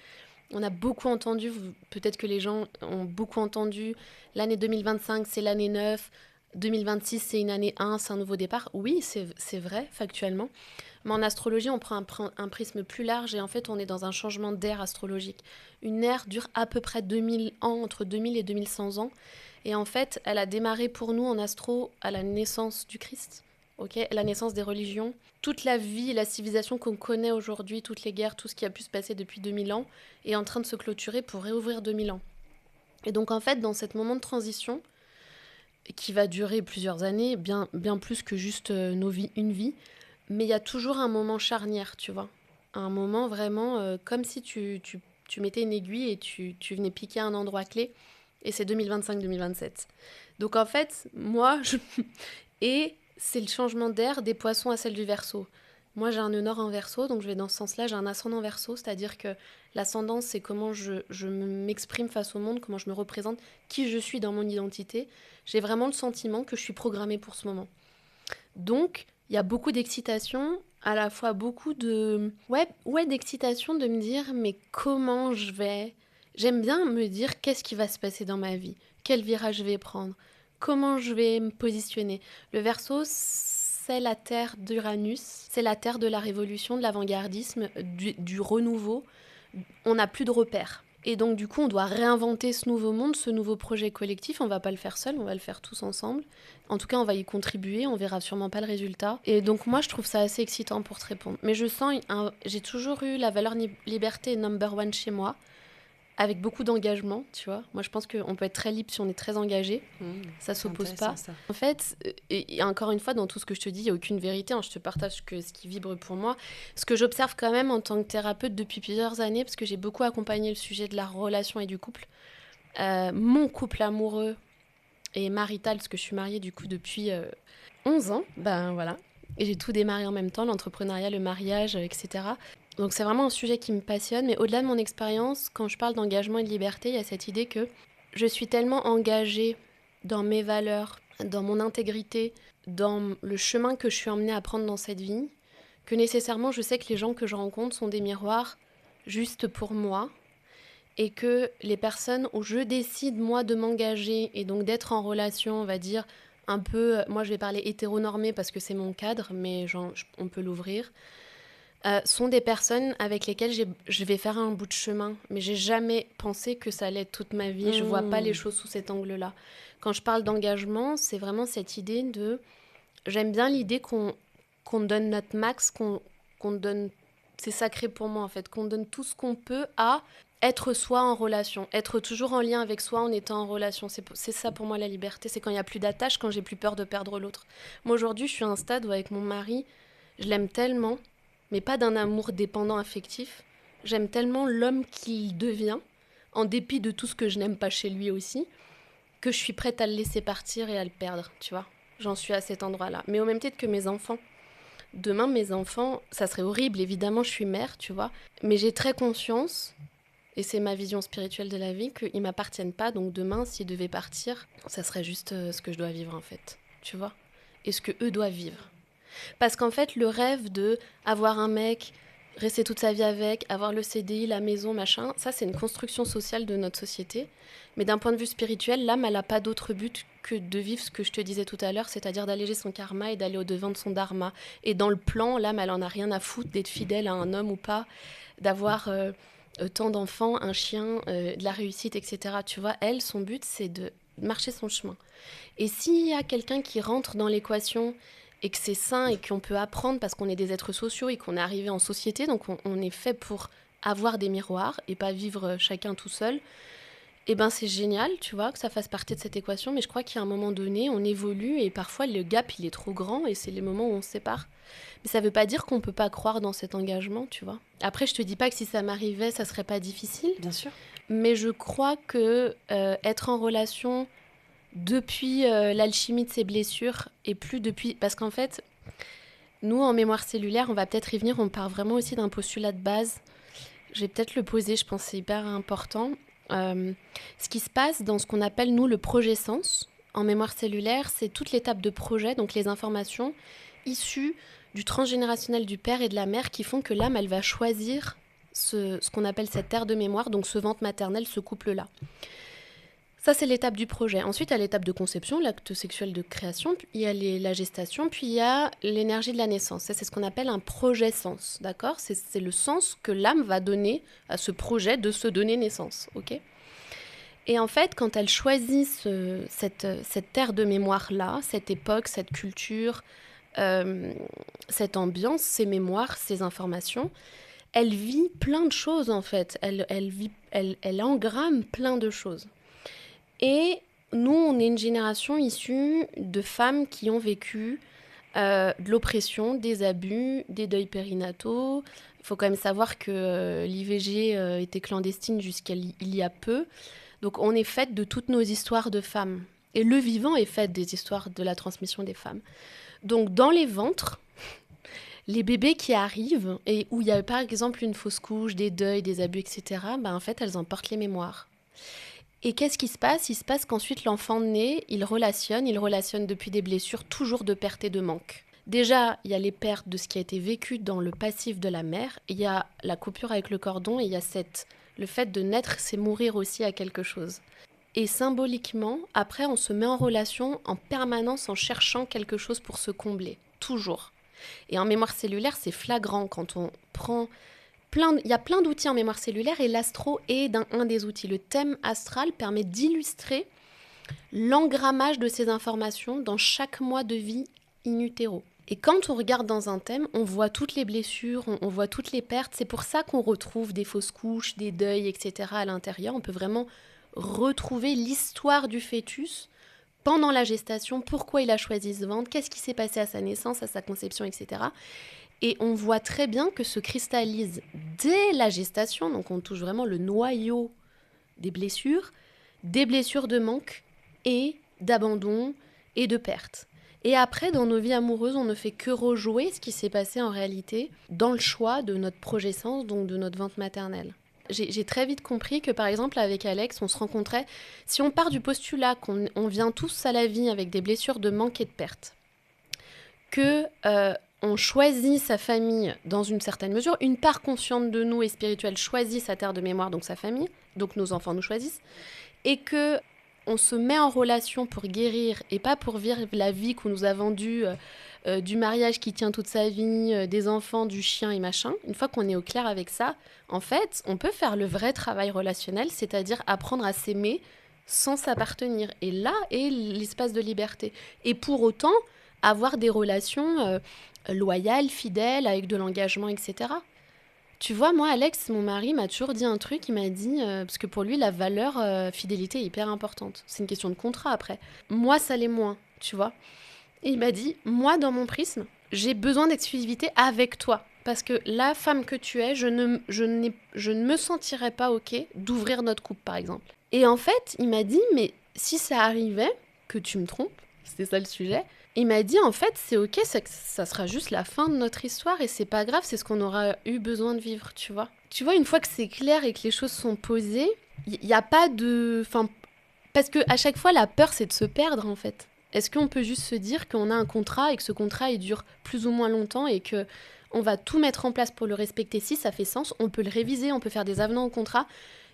On a beaucoup entendu, peut-être que les gens ont beaucoup entendu, l'année 2025, c'est l'année 9, 2026, c'est une année 1, c'est un nouveau départ. Oui, c'est vrai, factuellement. Mais en astrologie, on prend un prisme plus large et en fait, on est dans un changement d'ère astrologique. Une ère dure à peu près 2000 ans, entre 2000 et 2100 ans. Et en fait, elle a démarré pour nous en astro à la naissance du Christ, la naissance des religions. Toute la vie, la civilisation qu'on connaît aujourd'hui, toutes les guerres, tout ce qui a pu se passer depuis 2000 ans, est en train de se clôturer pour réouvrir 2000 ans. Et donc en fait, dans ce moment de transition, qui va durer plusieurs années, bien plus que juste une vie, mais il y a toujours un moment charnière, tu vois. Un moment vraiment comme si tu mettais une aiguille et tu venais piquer un endroit clé. Et c'est 2025-2027. Donc en fait, et c'est le changement d'air des poissons à celle du Verseau. Moi, j'ai un nœud nord en Verseau, donc je vais dans ce sens-là. J'ai un ascendant Verseau, c'est-à-dire que l'ascendant, c'est comment je m'exprime face au monde, comment je me représente, qui je suis dans mon identité. J'ai vraiment le sentiment que je suis programmée pour ce moment. Donc, il y a beaucoup d'excitation, à la fois beaucoup de... Ouais, d'excitation de me dire, mais comment je vais... J'aime bien me dire qu'est-ce qui va se passer dans ma vie, quel virage je vais prendre, comment je vais me positionner. Le Verseau, c'est la terre d'Uranus, c'est la terre de la révolution, de l'avant-gardisme, du renouveau. On n'a plus de repères. Et donc, du coup, on doit réinventer ce nouveau monde, ce nouveau projet collectif. On ne va pas le faire seul, on va le faire tous ensemble. En tout cas, on va y contribuer, on verra sûrement pas le résultat. Et donc, moi, je trouve ça assez excitant pour te répondre. Mais j'ai toujours eu la valeur liberté number one chez moi, avec beaucoup d'engagement, tu vois. Moi, je pense qu'on peut être très libre si on est très engagé. Ça s'oppose pas. Ça. En fait, et encore une fois, dans tout ce que je te dis, il n'y a aucune vérité. Hein, je te partage que ce qui vibre pour moi. Ce que j'observe quand même en tant que thérapeute depuis plusieurs années, parce que j'ai beaucoup accompagné le sujet de la relation et du couple. Mon couple amoureux et marital, parce que je suis mariée du coup depuis 11 ans. Ben voilà. Et j'ai tout démarré en même temps, l'entrepreneuriat, le mariage, etc. Donc c'est vraiment un sujet qui me passionne, mais au-delà de mon expérience, quand je parle d'engagement et de liberté, il y a cette idée que je suis tellement engagée dans mes valeurs, dans mon intégrité, dans le chemin que je suis emmenée à prendre dans cette vie, que nécessairement je sais que les gens que je rencontre sont des miroirs juste pour moi, et que les personnes où je décide moi de m'engager et donc d'être en relation, on va dire, un peu, moi je vais parler hétéronormé parce que c'est mon cadre, mais on peut l'ouvrir, sont des personnes avec lesquelles je vais faire un bout de chemin, mais j'ai jamais pensé que ça allait être toute ma vie. Je vois pas les choses sous cet angle-là. Quand je parle d'engagement, c'est vraiment cette idée de... J'aime bien l'idée qu'on donne notre max, qu'on donne... C'est sacré pour moi en fait, qu'on donne tout ce qu'on peut à être soi en relation, être toujours en lien avec soi en étant en relation. C'est ça pour moi la liberté, c'est quand il n'y a plus d'attache, quand j'ai plus peur de perdre l'autre. Moi aujourd'hui, je suis à un stade où avec mon mari, je l'aime tellement, mais pas d'un amour dépendant affectif. J'aime tellement l'homme qu'il devient, en dépit de tout ce que je n'aime pas chez lui aussi, que je suis prête à le laisser partir et à le perdre, tu vois. J'en suis à cet endroit-là. Mais au même titre que mes enfants. Demain, mes enfants, ça serait horrible, évidemment, je suis mère, tu vois. Mais j'ai très conscience, et c'est ma vision spirituelle de la vie, qu'ils ne m'appartiennent pas. Donc demain, s'ils devaient partir, ça serait juste ce que je dois vivre, en fait, tu vois. Et ce que eux doivent vivre. Parce qu'en fait, le rêve de avoir un mec, rester toute sa vie avec, avoir le CDI, la maison, machin, ça, c'est une construction sociale de notre société. Mais d'un point de vue spirituel, l'âme, elle n'a pas d'autre but que de vivre ce que je te disais tout à l'heure, c'est-à-dire d'alléger son karma et d'aller au-devant de son dharma. Et dans le plan, l'âme, elle en a rien à foutre d'être fidèle à un homme ou pas, d'avoir tant d'enfants, un chien, de la réussite, etc. Tu vois, elle, son but, c'est de marcher son chemin. Et s'il y a quelqu'un qui rentre dans l'équation et que c'est sain et qu'on peut apprendre parce qu'on est des êtres sociaux et qu'on est arrivé en société, donc on est fait pour avoir des miroirs et pas vivre chacun tout seul, et ben c'est génial, tu vois, que ça fasse partie de cette équation, mais je crois qu'à un moment donné, on évolue et parfois le gap, il est trop grand et c'est les moments où on se sépare. Mais ça veut pas dire qu'on peut pas croire dans cet engagement, tu vois. Après, je te dis pas que si ça m'arrivait, ça serait pas difficile. Bien sûr. Mais je crois que être en relation depuis l'alchimie de ses blessures et plus depuis... Parce qu'en fait, nous, en mémoire cellulaire, on va peut-être y venir, on part vraiment aussi d'un postulat de base. Je vais peut-être le poser, je pense que c'est hyper important. Ce qui se passe dans ce qu'on appelle, nous, le projet sens, en mémoire cellulaire, c'est toute l'étape de projet, donc les informations issues du transgénérationnel du père et de la mère qui font que l'âme, elle va choisir ce qu'on appelle cette terre de mémoire, donc ce ventre maternel, ce couple-là. Ça, c'est l'étape du projet. Ensuite, il y a l'étape de conception, l'acte sexuel de création, puis il y a la gestation, puis il y a l'énergie de la naissance. Ça, c'est ce qu'on appelle un projet sens, d'accord ? C'est le sens que l'âme va donner à ce projet de se donner naissance, ok ? Et en fait, quand elle choisit cette terre de mémoire-là, cette époque, cette culture, cette ambiance, ces mémoires, ces informations, elle vit plein de choses, en fait. Elle engramme plein de choses. Et nous, on est une génération issue de femmes qui ont vécu de l'oppression, des abus, des deuils périnataux. Il faut quand même savoir que l'IVG était clandestine jusqu'à il y a peu. Donc on est faite de toutes nos histoires de femmes. Et le vivant est fait des histoires de la transmission des femmes. Donc dans les ventres, les bébés qui arrivent, et où il y a par exemple une fausse couche, des deuils, des abus, etc., en fait, elles emportent les mémoires. Et qu'est-ce qui se passe ? Il se passe qu'ensuite, l'enfant naît, il relationne depuis des blessures, toujours de perte et de manque. Déjà, il y a les pertes de ce qui a été vécu dans le passif de la mère, il y a la coupure avec le cordon, et il y a le fait de naître, c'est mourir aussi à quelque chose. Et symboliquement, après, on se met en relation en permanence en cherchant quelque chose pour se combler, toujours. Et en mémoire cellulaire, c'est flagrant quand on prend... Il y a plein d'outils en mémoire cellulaire et l'astro est un des outils. Le thème astral permet d'illustrer l'engrammage de ces informations dans chaque mois de vie in utero. Et quand on regarde dans un thème, on voit toutes les blessures, on voit toutes les pertes. C'est pour ça qu'on retrouve des fausses couches, des deuils, etc. à l'intérieur. On peut vraiment retrouver l'histoire du fœtus pendant la gestation, pourquoi il a choisi ce ventre, qu'est-ce qui s'est passé à sa naissance, à sa conception, etc. Et on voit très bien que se cristallise dès la gestation, donc on touche vraiment le noyau des blessures de manque et d'abandon et de perte. Et après, dans nos vies amoureuses, on ne fait que rejouer ce qui s'est passé en réalité dans le choix de notre progescence, donc de notre ventre maternel. J'ai très vite compris que, par exemple, avec Alex, on se rencontrait. Si on part du postulat qu'on vient tous à la vie avec des blessures de manque et de perte, que on choisit sa famille dans une certaine mesure, une part consciente de nous et spirituelle choisit sa terre de mémoire, donc sa famille, donc nos enfants nous choisissent, et que on se met en relation pour guérir et pas pour vivre la vie qu'on nous a vendue, du mariage qui tient toute sa vie, des enfants, du chien et machin. Une fois qu'on est au clair avec ça, en fait, on peut faire le vrai travail relationnel, c'est-à-dire apprendre à s'aimer sans s'appartenir. Et là est l'espace de liberté. Et pour autant, avoir des relations loyales, fidèles, avec de l'engagement, etc. Tu vois, moi, Alex, mon mari, m'a toujours dit un truc. Il m'a dit, parce que pour lui, la valeur fidélité est hyper importante. C'est une question de contrat après. Moi, ça l'est moins, tu vois. Et il m'a dit, moi, dans mon prisme, j'ai besoin d'exclusivité avec toi. Parce que la femme que tu es, je ne me sentirais pas OK d'ouvrir notre couple, par exemple. Et en fait, il m'a dit, mais si ça arrivait, que tu me trompes, c'était ça le sujet, il m'a dit, en fait, c'est OK, ça sera juste la fin de notre histoire et c'est pas grave, c'est ce qu'on aura eu besoin de vivre, tu vois. Tu vois, une fois que c'est clair et que les choses sont posées, il n'y a pas de... Enfin, parce qu'à chaque fois, la peur, c'est de se perdre, en fait. Est-ce qu'on peut juste se dire qu'on a un contrat et que ce contrat, il dure plus ou moins longtemps et que on va tout mettre en place pour le respecter si ça fait sens, on peut le réviser, on peut faire des avenants au contrat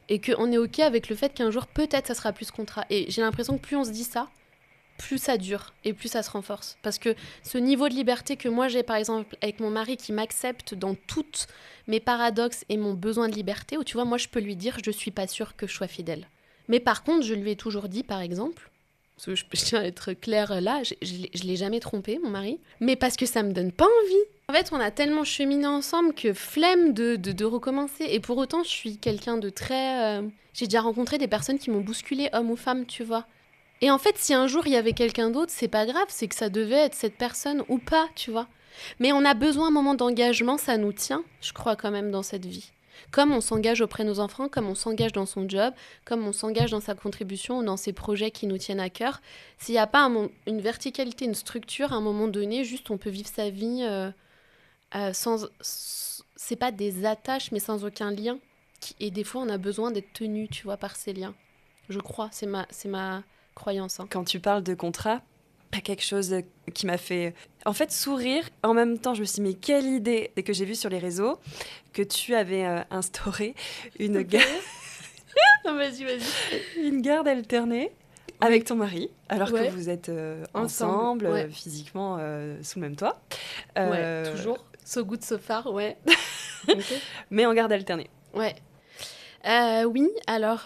et qu'on est OK avec le fait qu'un jour, peut-être, ça sera plus ce contrat. Et j'ai l'impression que plus on se dit ça, plus ça dure et plus ça se renforce. Parce que ce niveau de liberté que moi j'ai, par exemple, avec mon mari qui m'accepte dans toutes mes paradoxes et mon besoin de liberté, où tu vois, moi je peux lui dire, je suis pas sûre que je sois fidèle. Mais par contre, je lui ai toujours dit, par exemple, parce que je tiens à être claire là, je l'ai jamais trompé, mon mari, mais parce que ça me donne pas envie. En fait, on a tellement cheminé ensemble que flemme de recommencer. Et pour autant, je suis quelqu'un de très... J'ai déjà rencontré des personnes qui m'ont bousculé, homme ou femme, tu vois. Et en fait, si un jour il y avait quelqu'un d'autre, c'est pas grave, c'est que ça devait être cette personne ou pas, tu vois. Mais on a besoin d'un moment d'engagement, ça nous tient, je crois quand même, dans cette vie. Comme on s'engage auprès de nos enfants, comme on s'engage dans son job, comme on s'engage dans sa contribution ou dans ses projets qui nous tiennent à cœur. S'il n'y a pas une verticalité, une structure, à un moment donné, juste on peut vivre sa vie sans... C'est pas des attaches, mais sans aucun lien. Et des fois, on a besoin d'être tenu, tu vois, par ces liens. Je crois, c'est ma croyance. Hein. Quand tu parles de contrat, quelque chose qui m'a fait en fait sourire. En même temps, je me suis dit, mais quelle idée! Et que j'ai vu sur les réseaux que tu avais instauré une garde... Non, vas-y. Une garde alternée avec ton mari, alors que vous êtes ensemble, physiquement sous le même toit. Ouais, toujours. So good, so far, ouais. Okay. Mais en garde alternée. Ouais. Oui, alors...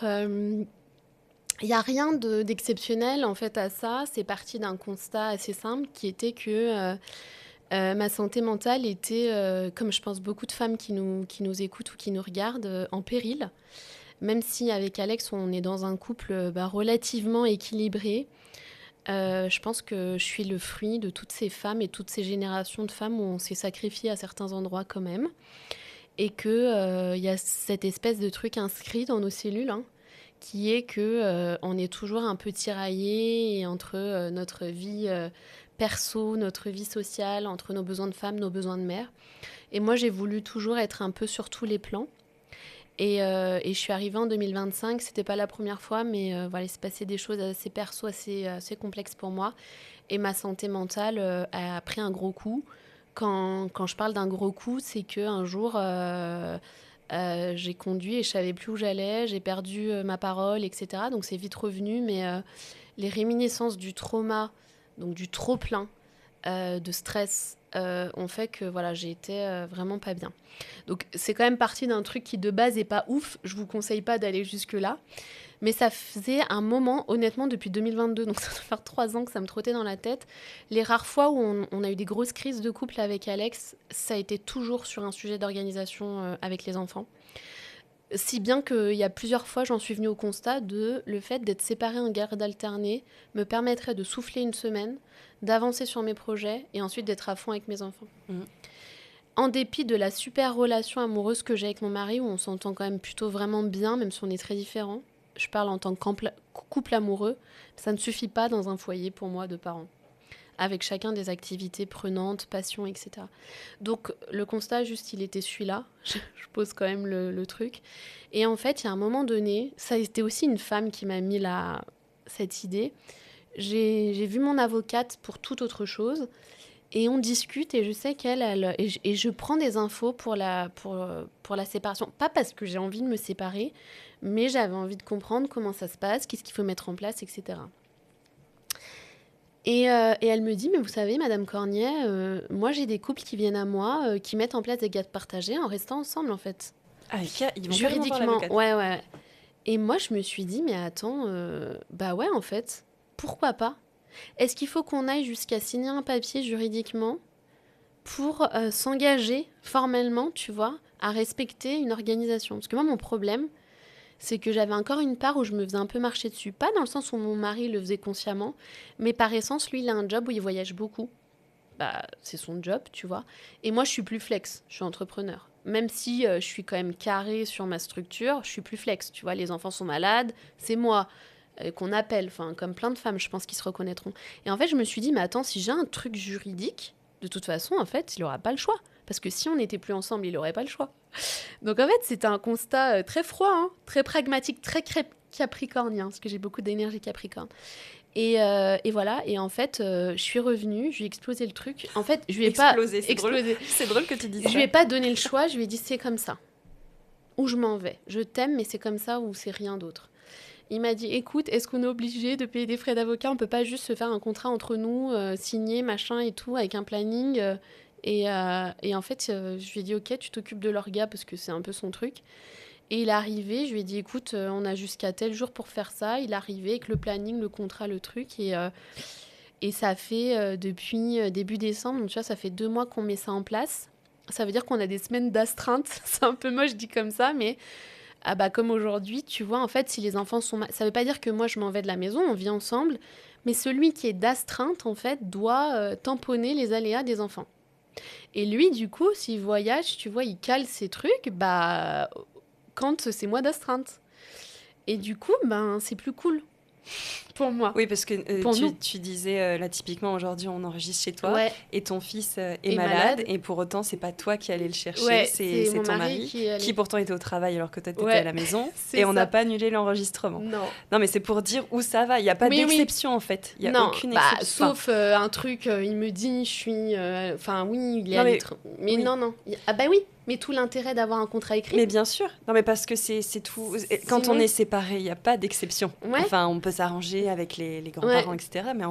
Il n'y a rien d'exceptionnel en fait à ça. C'est parti d'un constat assez simple qui était que ma santé mentale était, comme je pense beaucoup de femmes qui nous écoutent ou qui nous regardent, en péril. Même si avec Alex, on est dans un couple relativement équilibré, je pense que je suis le fruit de toutes ces femmes et toutes ces générations de femmes où on s'est sacrifié à certains endroits quand même. Et qu'il y a cette espèce de truc inscrit dans nos cellules, hein, qui est qu'on est toujours un peu tiraillé entre notre vie perso, notre vie sociale, entre nos besoins de femme, nos besoins de mère. Et moi, j'ai voulu toujours être un peu sur tous les plans. Et je suis arrivée en 2025, c'était pas la première fois, mais voilà, il s'est passé des choses assez perso, assez complexes pour moi. Et ma santé mentale a pris un gros coup. Quand je parle d'un gros coup, c'est qu'un jour... j'ai conduit et je savais plus où j'allais, j'ai perdu ma parole, etc. Donc c'est vite revenu, mais les réminiscences du trauma, donc du trop-plein de stress, ont fait que voilà, j'ai été vraiment pas bien. Donc c'est quand même parti d'un truc qui de base est pas ouf, je vous conseille pas d'aller jusque-là. Mais ça faisait un moment, honnêtement, depuis 2022, donc ça doit faire 3 ans que ça me trottait dans la tête. Les rares fois où on a eu des grosses crises de couple avec Alex, ça a été toujours sur un sujet d'organisation avec les enfants. Si bien qu'il y a plusieurs fois, j'en suis venue au constat de le fait d'être séparée en garde alternée me permettrait de souffler une semaine, d'avancer sur mes projets et ensuite d'être à fond avec mes enfants. En dépit de la super relation amoureuse que j'ai avec mon mari, où on s'entend quand même plutôt vraiment bien, même si on est très différents. Je parle en tant que couple amoureux, ça ne suffit pas dans un foyer pour moi de parents. avec chacun des activités prenantes, passions, etc. Donc le constat, juste, il était celui-là. Je pose quand même le truc. Et en fait, il y a un moment donné, ça a été aussi une femme qui m'a mis cette idée. J'ai vu mon avocate pour toute autre chose. Et on discute et je sais et je prends des infos pour la séparation. Pas parce que j'ai envie de me séparer, mais j'avais envie de comprendre comment ça se passe, qu'est-ce qu'il faut mettre en place, etc. Et elle me dit, mais vous savez, Madame Cornier, moi j'ai des couples qui viennent à moi, qui mettent en place des gardes partagés en restant ensemble en fait. Ah, ils vont juridiquement, ouais. Et moi je me suis dit, mais attends, bah ouais en fait, pourquoi pas ? Est-ce qu'il faut qu'on aille jusqu'à signer un papier juridiquement pour s'engager formellement, tu vois, à respecter une organisation ? Parce que moi, mon problème, c'est que j'avais encore une part où je me faisais un peu marcher dessus. Pas dans le sens où mon mari le faisait consciemment, mais par essence, lui, il a un job où il voyage beaucoup. Bah, c'est son job, tu vois. Et moi, je suis plus flex, je suis entrepreneur. Même si je suis quand même carrée sur ma structure, je suis plus flex, tu vois. Les enfants sont malades, c'est moi qu'on appelle, enfin comme plein de femmes, je pense qu'ils se reconnaîtront. Et en fait, je me suis dit, mais attends, si j'ai un truc juridique, de toute façon, en fait, il n'aura pas le choix. Parce que si on n'était plus ensemble, il n'aurait pas le choix. Donc en fait, c'était un constat très froid, hein, très pragmatique, très capricornien, parce que j'ai beaucoup d'énergie capricorne. Et voilà, et en fait, je suis revenue, je lui ai explosé le truc. En fait, je lui ai pas explosé. C'est drôle que tu dises ça. Je lui ai pas donné le choix, je lui ai dit, c'est comme ça. Ou je m'en vais. Je t'aime, mais c'est comme ça, ou c'est rien d'autre. Il m'a dit, écoute, est-ce qu'on est obligé de payer des frais d'avocat ? On peut pas juste se faire un contrat entre nous, signer, machin et tout, avec un planning. Et en fait, je lui ai dit, ok, tu t'occupes de l'orga parce que c'est un peu son truc. Et il est arrivé, je lui ai dit, écoute, on a jusqu'à tel jour pour faire ça. Il est arrivé avec le planning, le contrat, le truc. Et ça fait depuis début décembre, donc tu vois, ça fait 2 mois qu'on met ça en place. Ça veut dire qu'on a des semaines d'astreinte. C'est un peu moche dit comme ça, mais... Ah bah comme aujourd'hui, tu vois, en fait, si les enfants sont... Ça veut pas dire que moi, je m'en vais de la maison, on vit ensemble, mais celui qui est d'astreinte, en fait, doit tamponner les aléas des enfants. Et lui, du coup, s'il voyage, tu vois, il cale ses trucs, bah, quand c'est moi d'astreinte. Et du coup, ben, c'est plus cool pour moi. Oui, parce que tu disais, là, typiquement, aujourd'hui, on enregistre chez toi, et ton fils est malade, et pour autant, c'est pas toi qui allais le chercher, c'est ton mari qui pourtant était au travail alors que toi, t'étais à la maison, et on n'a pas annulé l'enregistrement. Non, mais c'est pour dire où ça va, il n'y a pas d'exception, en fait, il n'y a aucune exception. Sauf un truc, il me dit, je suis... Enfin, oui, il est à l'être. Mais non. Ah bah oui, mais tout l'intérêt d'avoir un contrat écrit. Mais bien sûr. Non, mais parce que c'est tout... Quand on est séparés, il n'y a pas d'exception. Enfin, on peut s'arranger avec les grands-parents, etc. Mais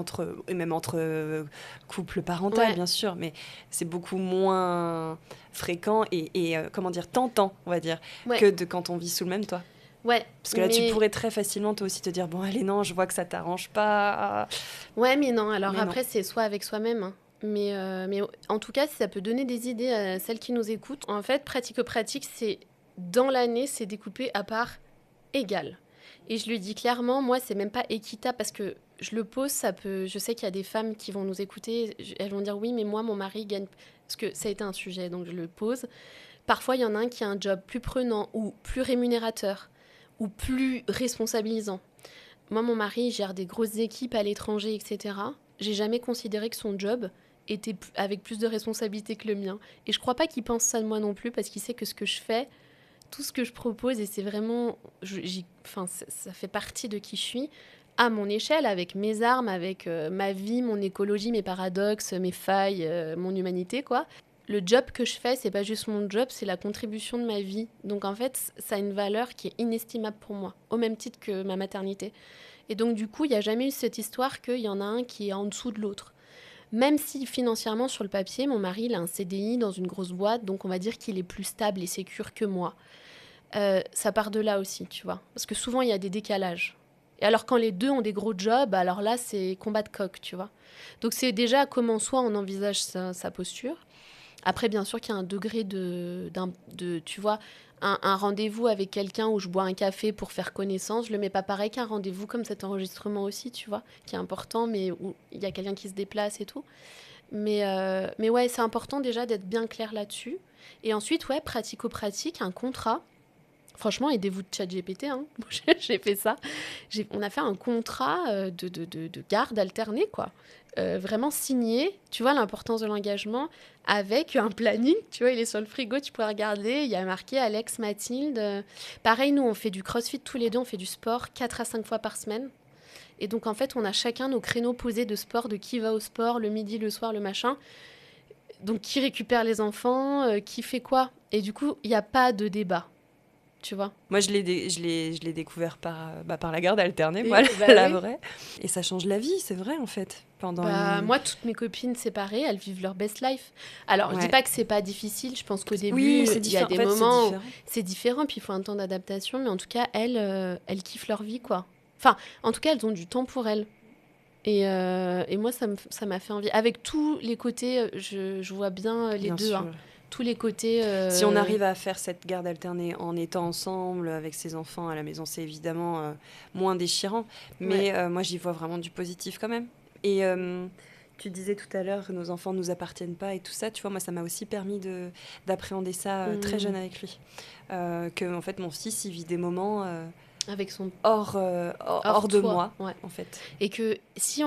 même entre couples parentaux, bien sûr. Mais c'est beaucoup moins fréquent et comment dire, tentant, on va dire, que de quand on vit sous le même toit. Ouais. Parce que là, tu pourrais très facilement, toi aussi, te dire, bon, allez, non, je vois que ça t'arrange pas. Ouais, mais non. Alors après, c'est soit avec soi-même, hein. Mais en tout cas, si ça peut donner des idées à celles qui nous écoutent, en fait, pratico-pratique, c'est dans l'année, c'est découpé à part égale. Et je lui dis clairement, moi, c'est même pas équitable parce que je le pose, je sais qu'il y a des femmes qui vont nous écouter, elles vont dire oui, mais moi, mon mari gagne, parce que ça a été un sujet, donc je le pose. Parfois, il y en a un qui a un job plus prenant ou plus rémunérateur ou plus responsabilisant. Moi, mon mari gère des grosses équipes à l'étranger, etc. J'ai jamais considéré que son job était avec plus de responsabilité que le mien. Et je crois pas qu'il pense ça de moi non plus, parce qu'il sait que ce que je fais, tout ce que je propose, et c'est vraiment... ça fait partie de qui je suis, à mon échelle, avec mes armes, avec ma vie, mon écologie, mes paradoxes, mes failles, mon humanité, quoi. Le job que je fais, c'est pas juste mon job, c'est la contribution de ma vie. Donc en fait, ça a une valeur qui est inestimable pour moi, au même titre que ma maternité. Et donc du coup, il n'y a jamais eu cette histoire qu'il y en a un qui est en dessous de l'autre. Même si financièrement, sur le papier, mon mari il a un CDI dans une grosse boîte, donc on va dire qu'il est plus stable et sécure que moi. Ça part de là aussi, tu vois. Parce que souvent, il y a des décalages. Et alors, quand les deux ont des gros jobs, alors là, c'est combat de coq, tu vois. Donc, c'est déjà comment soi, on envisage sa posture. Après, bien sûr qu'il y a un degré de tu vois, un rendez-vous avec quelqu'un où je bois un café pour faire connaissance, je le mets pas pareil qu'un rendez-vous comme cet enregistrement aussi, tu vois, qui est important, mais où il y a quelqu'un qui se déplace et tout. Mais ouais, c'est important déjà d'être bien clair là-dessus. Et ensuite, ouais, pratico-pratique, un contrat. Franchement, aidez-vous de ChatGPT, hein. J'ai fait ça. On a fait un contrat de garde alternée, quoi. vraiment signé, tu vois, l'importance de l'engagement, avec un planning, tu vois, il est sur le frigo, tu pourrais regarder, il y a marqué Alex, Mathilde. Pareil, nous, on fait du crossfit tous les deux, on fait du sport 4 à 5 fois par semaine. Et donc, en fait, on a chacun nos créneaux posés de sport, de qui va au sport, le midi, le soir, le machin. Donc, qui récupère les enfants, qui fait quoi. Et du coup, il n'y a pas de débat, tu vois. Moi, je l'ai découvert par la garde alternée, Et, moi, bah la oui. vraie. Et ça change la vie, c'est vrai, en fait. Moi, toutes mes copines séparées, elles vivent leur best life. Alors, je dis Ouais. pas que c'est pas difficile. Je pense qu'au début, Oui, c'est il y a différent. des En fait, moments où c'est différent. c'est différent, puis il faut un temps d'adaptation. Mais en tout cas, elles kiffent leur vie, quoi. Enfin, en tout cas, elles ont du temps pour elles. Et moi, ça m'a fait envie. Avec tous les côtés, je vois bien les Bien deux. sûr. Hein. Tous les côtés. Si on arrive à faire cette garde alternée en étant ensemble avec ses enfants à la maison, c'est évidemment moins déchirant. Mais moi, j'y vois vraiment du positif quand même. Et tu disais tout à l'heure que nos enfants ne nous appartiennent pas et tout ça. Tu vois, moi, ça m'a aussi permis d'appréhender ça très jeune avec lui. Que, en fait, mon fils, il vit des moments avec son hors de moi, ouais. en fait. Et que si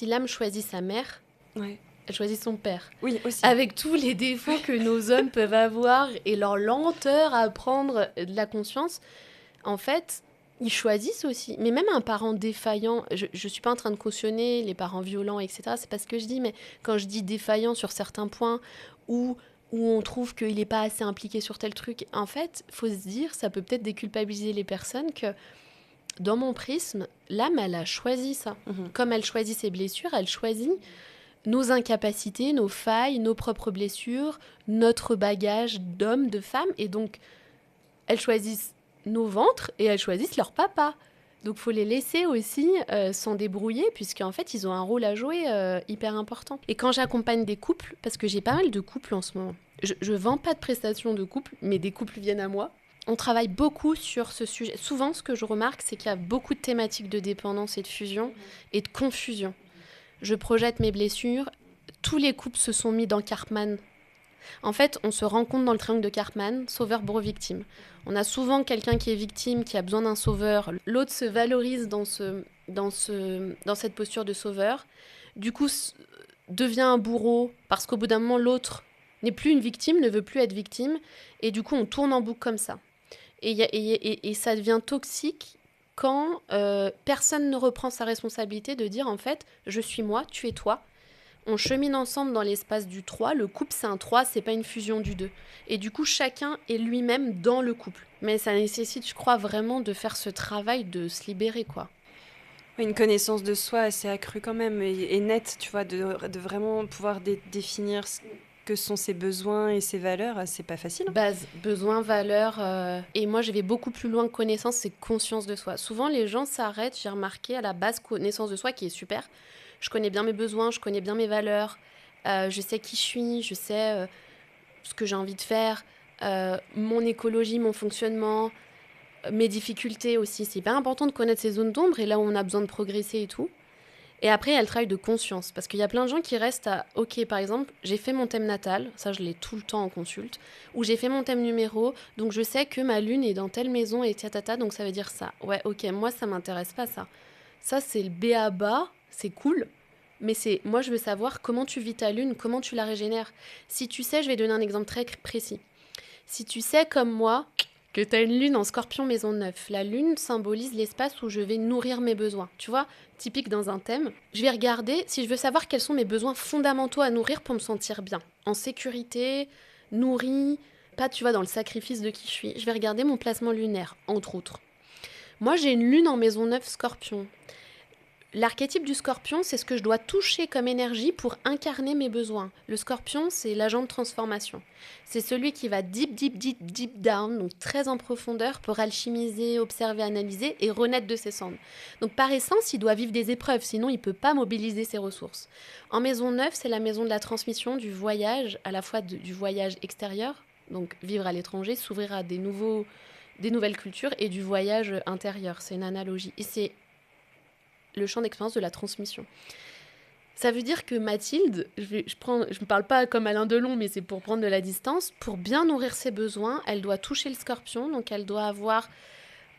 l'âme choisit sa mère, ouais. Elle choisit son père. Oui, aussi. Avec tous les défauts que nos hommes peuvent avoir et leur lenteur à prendre de la conscience, en fait, ils choisissent aussi. Mais même un parent défaillant, je ne suis pas en train de cautionner les parents violents, etc. C'est pas ce que je dis, mais quand je dis défaillant sur certains points où on trouve qu'il n'est pas assez impliqué sur tel truc, en fait, il faut se dire, ça peut peut-être déculpabiliser les personnes que, dans mon prisme, l'âme, elle a choisi ça. Comme elle choisit ses blessures, elle choisit nos incapacités, nos failles, nos propres blessures, notre bagage d'homme, de femme. Et donc, elles choisissent nos ventres et elles choisissent leur papa. Donc, il faut les laisser aussi s'en débrouiller, puisqu'en fait, ils ont un rôle à jouer hyper important. Et quand j'accompagne des couples, parce que j'ai pas mal de couples en ce moment, je vends pas de prestations de couple, mais des couples viennent à moi. On travaille beaucoup sur ce sujet. Souvent, ce que je remarque, c'est qu'il y a beaucoup de thématiques de dépendance et de fusion et de confusion. Je projette mes blessures. Tous les couples se sont mis dans Karpman. En fait, on se rend compte dans le triangle de Karpman, sauveur, bourreau, victime. On a souvent quelqu'un qui est victime, qui a besoin d'un sauveur. L'autre se valorise dans cette posture de sauveur. Du coup, devient un bourreau, parce qu'au bout d'un moment, l'autre n'est plus une victime, ne veut plus être victime. Et du coup, on tourne en boucle comme ça. Et ça devient toxique quand personne ne reprend sa responsabilité de dire, en fait, je suis moi, tu es toi. On chemine ensemble dans l'espace du 3. Le couple, c'est un 3, c'est pas une fusion du 2. Et du coup, chacun est lui-même dans le couple. Mais ça nécessite, je crois, vraiment de faire ce travail de se libérer, quoi. Une connaissance de soi assez accrue quand même et nette, tu vois, de vraiment pouvoir définir que sont ses besoins et ses valeurs, c'est pas facile. Base, besoins, valeurs. Et moi, je vais beaucoup plus loin que connaissance, c'est conscience de soi. Souvent, les gens s'arrêtent, j'ai remarqué, à la base, connaissance de soi, qui est super. Je connais bien mes besoins, je connais bien mes valeurs, je sais qui je suis, je sais ce que j'ai envie de faire, mon écologie, mon fonctionnement, mes difficultés aussi. C'est hyper important de connaître ces zones d'ombre et là où on a besoin de progresser et tout. Et après, il y a le travail de conscience. Parce qu'il y a plein de gens qui restent à... Ok, par exemple, j'ai fait mon thème natal, ça je l'ai tout le temps en consulte, ou j'ai fait mon thème numéro, donc je sais que ma lune est dans telle maison et tatata, donc ça veut dire ça. Ouais, ok, moi ça m'intéresse pas ça. Ça c'est le b.a.-ba, c'est cool, mais c'est... Moi je veux savoir comment tu vis ta lune, comment tu la régénères. Si tu sais, je vais donner un exemple très précis. Si tu sais comme moi que tu as une lune en scorpion maison 9, la lune symbolise l'espace où je vais nourrir mes besoins. Tu vois, typique dans un thème, je vais regarder si je veux savoir quels sont mes besoins fondamentaux à nourrir pour me sentir bien, en sécurité, nourrie, pas tu vois dans le sacrifice de qui je suis. Je vais regarder mon placement lunaire, entre autres. Moi j'ai une lune en maison 9 scorpion. L'archétype du scorpion, c'est ce que je dois toucher comme énergie pour incarner mes besoins. Le scorpion, c'est l'agent de transformation. C'est celui qui va deep down, donc très en profondeur, pour alchimiser, observer, analyser et renaître de ses cendres. Donc par essence, il doit vivre des épreuves, sinon il ne peut pas mobiliser ses ressources. En maison 9, c'est la maison de la transmission, du voyage, à la fois du voyage extérieur, donc vivre à l'étranger, s'ouvrir à des nouvelles cultures, et du voyage intérieur. C'est une analogie. Et c'est le champ d'expérience de la transmission. Ça veut dire que Mathilde, je ne parle pas comme Alain Delon, mais c'est pour prendre de la distance, pour bien nourrir ses besoins, elle doit toucher le scorpion, donc elle doit avoir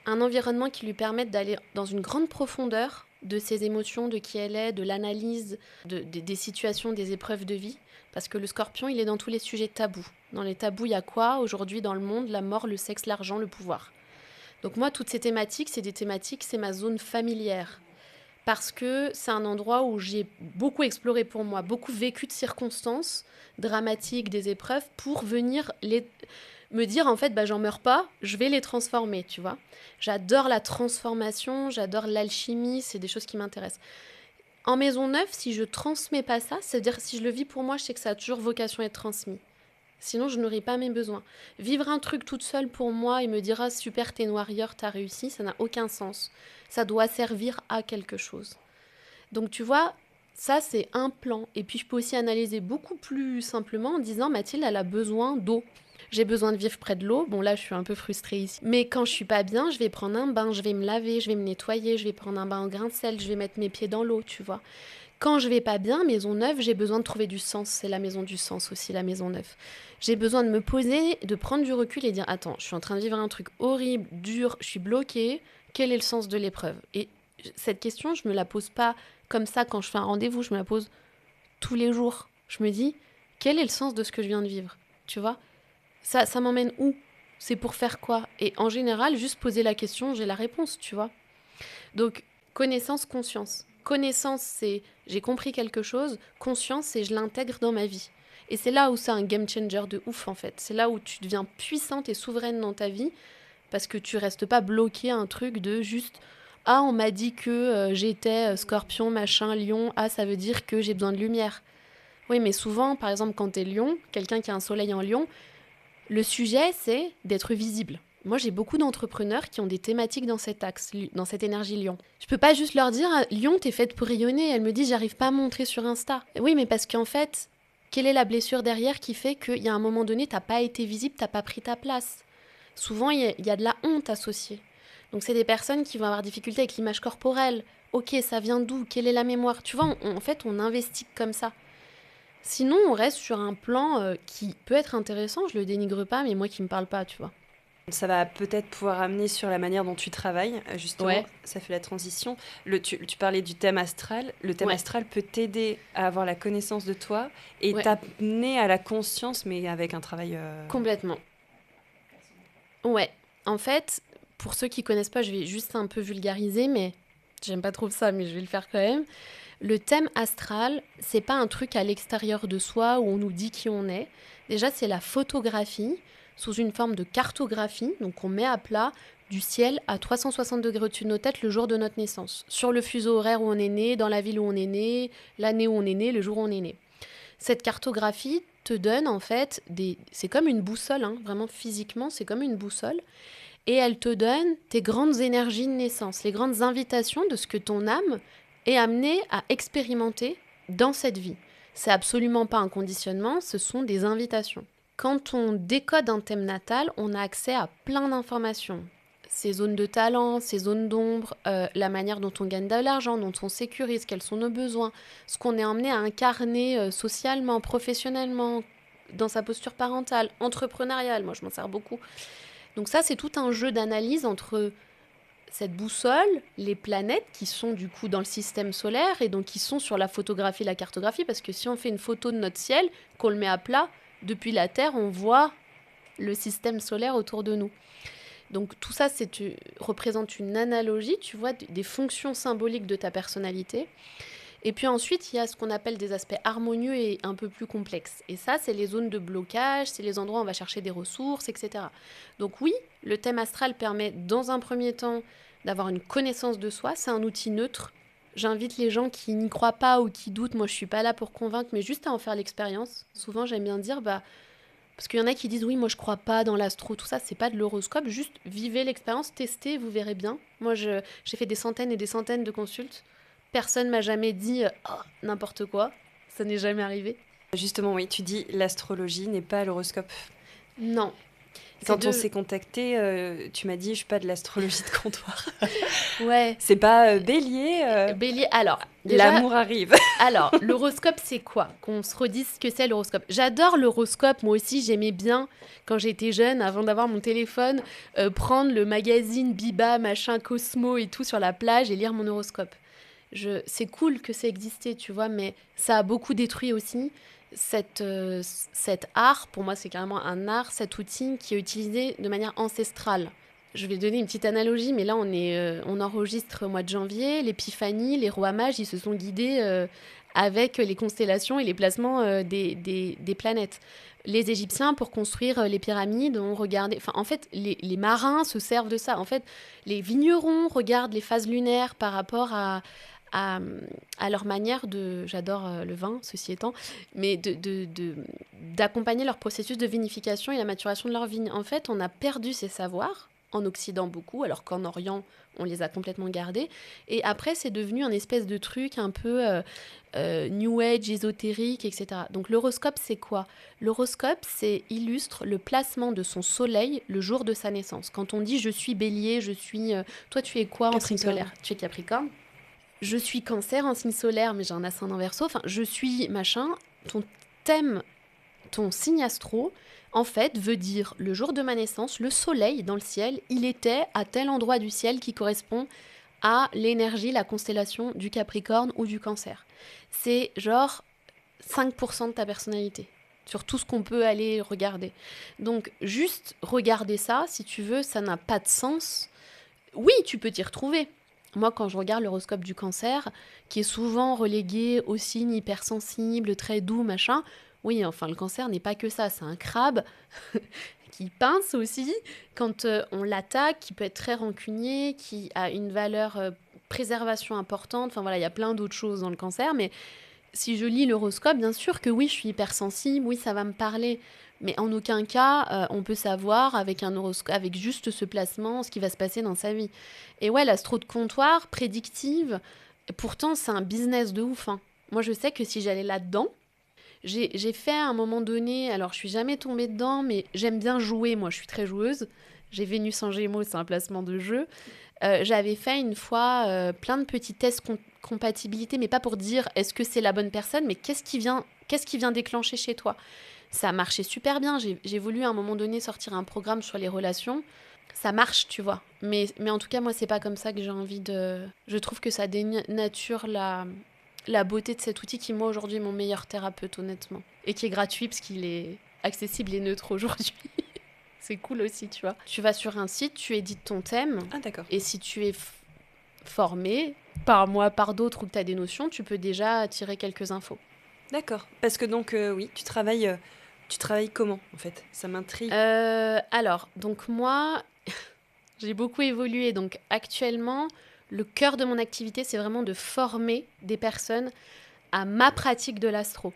un environnement qui lui permette d'aller dans une grande profondeur de ses émotions, de qui elle est, de l'analyse des situations, des épreuves de vie. Parce que le Scorpion, il est dans tous les sujets tabous. Dans les tabous, il y a quoi aujourd'hui dans le monde? La mort, le sexe, l'argent, le pouvoir. Donc moi, toutes ces thématiques, c'est ma zone familière. Parce que c'est un endroit où j'ai beaucoup exploré pour moi, beaucoup vécu de circonstances dramatiques, des épreuves, pour venir me dire, en fait, j'en meurs pas, je vais les transformer, tu vois. J'adore la transformation, j'adore l'alchimie, c'est des choses qui m'intéressent. En maison neuve, si je transmets pas ça, c'est-à-dire si je le vis pour moi, je sais que ça a toujours vocation à être transmis. Sinon, je nourris pas mes besoins. Vivre un truc toute seule pour moi et me dire « Ah, super, t'es une warrior, t'as réussi », ça n'a aucun sens. Ça doit servir à quelque chose. Donc, tu vois, ça, c'est un plan. Et puis, je peux aussi analyser beaucoup plus simplement en disant « Mathilde, elle a besoin d'eau. J'ai besoin de vivre près de l'eau. » Bon, là, je suis un peu frustrée ici. Mais quand je suis pas bien, je vais prendre un bain, je vais me laver, je vais me nettoyer, je vais prendre un bain en grain de sel, je vais mettre mes pieds dans l'eau, tu vois. Quand je vais pas bien, maison neuve, j'ai besoin de trouver du sens. C'est la maison du sens aussi, la maison neuve. J'ai besoin de me poser, de prendre du recul et dire « Attends, je suis en train de vivre un truc horrible, dur, je suis bloquée. Quel est le sens de l'épreuve ?» Et cette question, je me la pose pas comme ça quand je fais un rendez-vous, je me la pose tous les jours. Je me dis « Quel est le sens de ce que je viens de vivre ?» Tu vois ? Ça m'emmène où ? C'est pour faire quoi ? Et en général, juste poser la question, j'ai la réponse, tu vois. Donc, connaissance, conscience. Connaissance, c'est j'ai compris quelque chose. Conscience, c'est je l'intègre dans ma vie. Et c'est là où c'est un game changer de ouf, en fait. C'est là où tu deviens puissante et souveraine dans ta vie parce que tu restes pas bloqué à un truc de juste « Ah, on m'a dit que j'étais scorpion, machin, lion. Ah, ça veut dire que j'ai besoin de lumière. » Oui, mais souvent, par exemple, quand t'es lion, quelqu'un qui a un soleil en lion, le sujet, c'est d'être visible. Moi, j'ai beaucoup d'entrepreneurs qui ont des thématiques dans cet axe, dans cette énergie lion. Je peux pas juste leur dire « Lion, t'es faite pour rayonner. » Elle me dit « J'arrive pas à montrer sur Insta. » Oui, mais parce qu'en fait, quelle est la blessure derrière qui fait qu'il y a un moment donné, t'as pas été visible, t'as pas pris ta place ? Souvent, il y a de la honte associée. Donc, c'est des personnes qui vont avoir difficulté avec l'image corporelle. Ok, ça vient d'où ? Quelle est la mémoire ? Tu vois, en fait, on investigue comme ça. Sinon, on reste sur un plan qui peut être intéressant, je le dénigre pas, mais moi qui me parle pas, tu vois. Ça va peut-être pouvoir amener sur la manière dont tu travailles, justement, Ouais. Ça fait la transition. Tu parlais du thème astral. Le thème astral peut t'aider à avoir la connaissance de toi et t'amener à la conscience, mais avec un travail... Complètement. Ouais. En fait, pour ceux qui connaissent pas, je vais juste un peu vulgariser, mais j'aime pas trop ça, mais je vais le faire quand même. Le thème astral, c'est pas un truc à l'extérieur de soi où on nous dit qui on est. Déjà, c'est la photographie sous une forme de cartographie. Donc, on met à plat du ciel à 360 degrés au-dessus de nos têtes le jour de notre naissance. Sur le fuseau horaire où on est né, dans la ville où on est né, l'année où on est né, le jour où on est né. Cette cartographie te donne en fait c'est comme une boussole, hein, vraiment physiquement, c'est comme une boussole. Et elle te donne tes grandes énergies de naissance, les grandes invitations de ce que ton âme est amenée à expérimenter dans cette vie. C'est absolument pas un conditionnement, ce sont des invitations. Quand on décode un thème natal, on a accès à plein d'informations. Ces zones de talent, ces zones d'ombre, la manière dont on gagne de l'argent, dont on sécurise, quels sont nos besoins, ce qu'on est amené à incarner socialement, professionnellement, dans sa posture parentale, entrepreneuriale, moi je m'en sers beaucoup. Donc ça, c'est tout un jeu d'analyse entre cette boussole, les planètes qui sont du coup dans le système solaire et donc qui sont sur la photographie et la cartographie, parce que si on fait une photo de notre ciel, qu'on le met à plat, depuis la Terre, on voit le système solaire autour de nous. Donc tout ça, représente une analogie, tu vois, des fonctions symboliques de ta personnalité. Et puis ensuite, il y a ce qu'on appelle des aspects harmonieux et un peu plus complexes. Et ça, c'est les zones de blocage, c'est les endroits où on va chercher des ressources, etc. Donc oui, le thème astral permet, dans un premier temps, d'avoir une connaissance de soi. C'est un outil neutre. J'invite les gens qui n'y croient pas ou qui doutent. Moi, je ne suis pas là pour convaincre, mais juste à en faire l'expérience. Souvent, j'aime bien dire... Parce qu'il y en a qui disent « Oui, moi, je ne crois pas dans l'astro, tout ça. C'est pas de l'horoscope. Juste vivez l'expérience, testez, vous verrez bien. » Moi, j'ai fait des centaines et des centaines de consultes. Personne m'a jamais dit n'importe quoi. Ça n'est jamais arrivé. Justement, oui, tu dis l'astrologie n'est pas l'horoscope. Non. Quand on s'est contacté, tu m'as dit je suis pas de l'astrologie de comptoir. Ouais. C'est pas Bélier. Bélier. Alors, déjà, l'amour arrive. Alors, l'horoscope, c'est quoi ? Qu'on se redise ce que c'est l'horoscope. J'adore l'horoscope. Moi aussi, j'aimais bien, quand j'étais jeune, avant d'avoir mon téléphone, prendre le magazine Biba, machin, Cosmo et tout sur la plage et lire mon horoscope. c'est cool que ça existait, tu vois, mais ça a beaucoup détruit aussi cet art. Pour moi, c'est carrément un art, cet outil qui est utilisé de manière ancestrale. Je vais donner une petite analogie, mais là, on enregistre au mois de janvier. L'épiphanie, les rois mages, ils se sont guidés avec les constellations et les placements des planètes. Les Égyptiens, pour construire les pyramides, ont regardé... Enfin, en fait, les marins se servent de ça. En fait, les vignerons regardent les phases lunaires par rapport à leur manière de... J'adore le vin, ceci étant, mais d'accompagner leur processus de vinification et la maturation de leur vigne. En fait, on a perdu ces savoirs, en Occident beaucoup, alors qu'en Orient, on les a complètement gardés. Et après, c'est devenu un espèce de truc un peu New Age, ésotérique, etc. Donc l'horoscope, c'est quoi ? L'horoscope, illustre le placement de son soleil le jour de sa naissance. Quand on dit « je suis bélier », je suis... toi, tu es quoi en signe solaire ? Tu es Capricorne. Je suis Cancer en signe solaire, mais j'ai un ascendant Verseau. Enfin, je suis machin. Ton thème, ton signe astro... en fait, veut dire le jour de ma naissance, le soleil dans le ciel, il était à tel endroit du ciel qui correspond à l'énergie, la constellation du Capricorne ou du Cancer. C'est genre 5% de ta personnalité, sur tout ce qu'on peut aller regarder. Donc, juste regarder ça, si tu veux, ça n'a pas de sens. Oui, tu peux t'y retrouver. Moi, quand je regarde l'horoscope du Cancer, qui est souvent relégué au signe hypersensible, très doux, machin... Oui, enfin, le Cancer n'est pas que ça. C'est un crabe qui pince aussi quand on l'attaque, qui peut être très rancunier, qui a une valeur préservation importante. Enfin, voilà, il y a plein d'autres choses dans le Cancer. Mais si je lis l'horoscope, bien sûr que oui, je suis hypersensible. Oui, ça va me parler. Mais en aucun cas, on peut savoir avec un horoscope, avec juste ce placement, ce qui va se passer dans sa vie. Et ouais, l'astro de comptoir, prédictive, pourtant, c'est un business de ouf. Hein. Moi, je sais que si j'allais là-dedans, j'ai fait à un moment donné, alors je suis jamais tombée dedans, mais j'aime bien jouer, moi je suis très joueuse. J'ai Vénus en Gémeaux, c'est un placement de jeu. J'avais fait une fois plein de petits tests compatibilité, mais pas pour dire est-ce que c'est la bonne personne, mais qu'est-ce qui vient déclencher chez toi. Ça marchait super bien, j'ai voulu à un moment donné sortir un programme sur les relations. Ça marche, tu vois. Mais en tout cas, moi c'est pas comme ça que j'ai envie de... Je trouve que ça dénature la beauté de cet outil qui, moi, aujourd'hui, est mon meilleur thérapeute, honnêtement. Et qui est gratuit parce qu'il est accessible et neutre aujourd'hui. C'est cool aussi, tu vois. Tu vas sur un site, tu édites ton thème. Ah, d'accord. Et si tu es formé par moi, par d'autres, ou que tu as des notions, tu peux déjà tirer quelques infos. D'accord. Parce que donc, oui, tu travailles comment, en fait ? Ça m'intrigue. Alors, donc moi, j'ai beaucoup évolué. Donc, actuellement... Le cœur de mon activité, c'est vraiment de former des personnes à ma pratique de l'astro.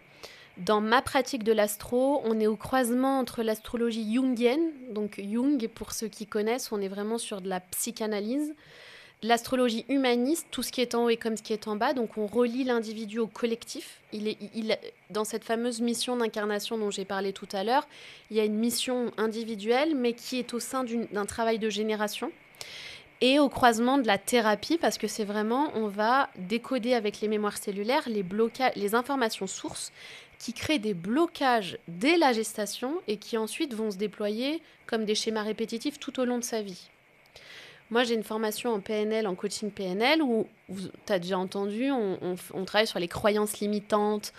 Dans ma pratique de l'astro, on est au croisement entre l'astrologie jungienne, donc Jung, pour ceux qui connaissent, on est vraiment sur de la psychanalyse, l'astrologie humaniste, tout ce qui est en haut et comme ce qui est en bas, donc on relie l'individu au collectif. Dans cette fameuse mission d'incarnation dont j'ai parlé tout à l'heure, il y a une mission individuelle, mais qui est au sein d'un travail de génération. Et au croisement de la thérapie, parce que c'est vraiment, on va décoder avec les mémoires cellulaires les informations sources qui créent des blocages dès la gestation et qui ensuite vont se déployer comme des schémas répétitifs tout au long de sa vie. Moi, j'ai une formation en PNL, en coaching PNL, où tu as déjà entendu, on travaille sur les croyances limitantes.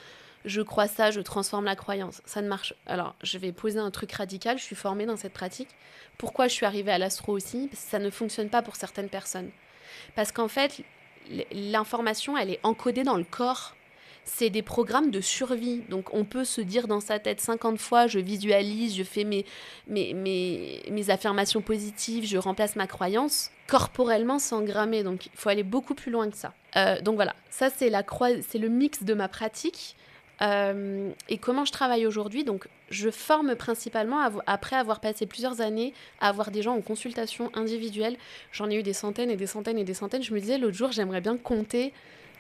Je crois ça, je transforme la croyance. Ça ne marche. Alors, je vais poser un truc radical. Je suis formée dans cette pratique. Pourquoi je suis arrivée à l'astro aussi ? Parce que ça ne fonctionne pas pour certaines personnes. Parce qu'en fait, l'information, elle est encodée dans le corps. C'est des programmes de survie. Donc, on peut se dire dans sa tête 50 fois, je visualise, je fais mes affirmations positives, je remplace ma croyance. Corporellement, c'est engrammé. Donc, il faut aller beaucoup plus loin que ça. Donc, voilà. Ça, c'est le mix de ma pratique. Et comment je travaille aujourd'hui, donc je forme principalement après avoir passé plusieurs années à avoir des gens en consultation individuelle. J'en ai eu des centaines et des centaines et des centaines. Je me disais l'autre jour, j'aimerais bien compter,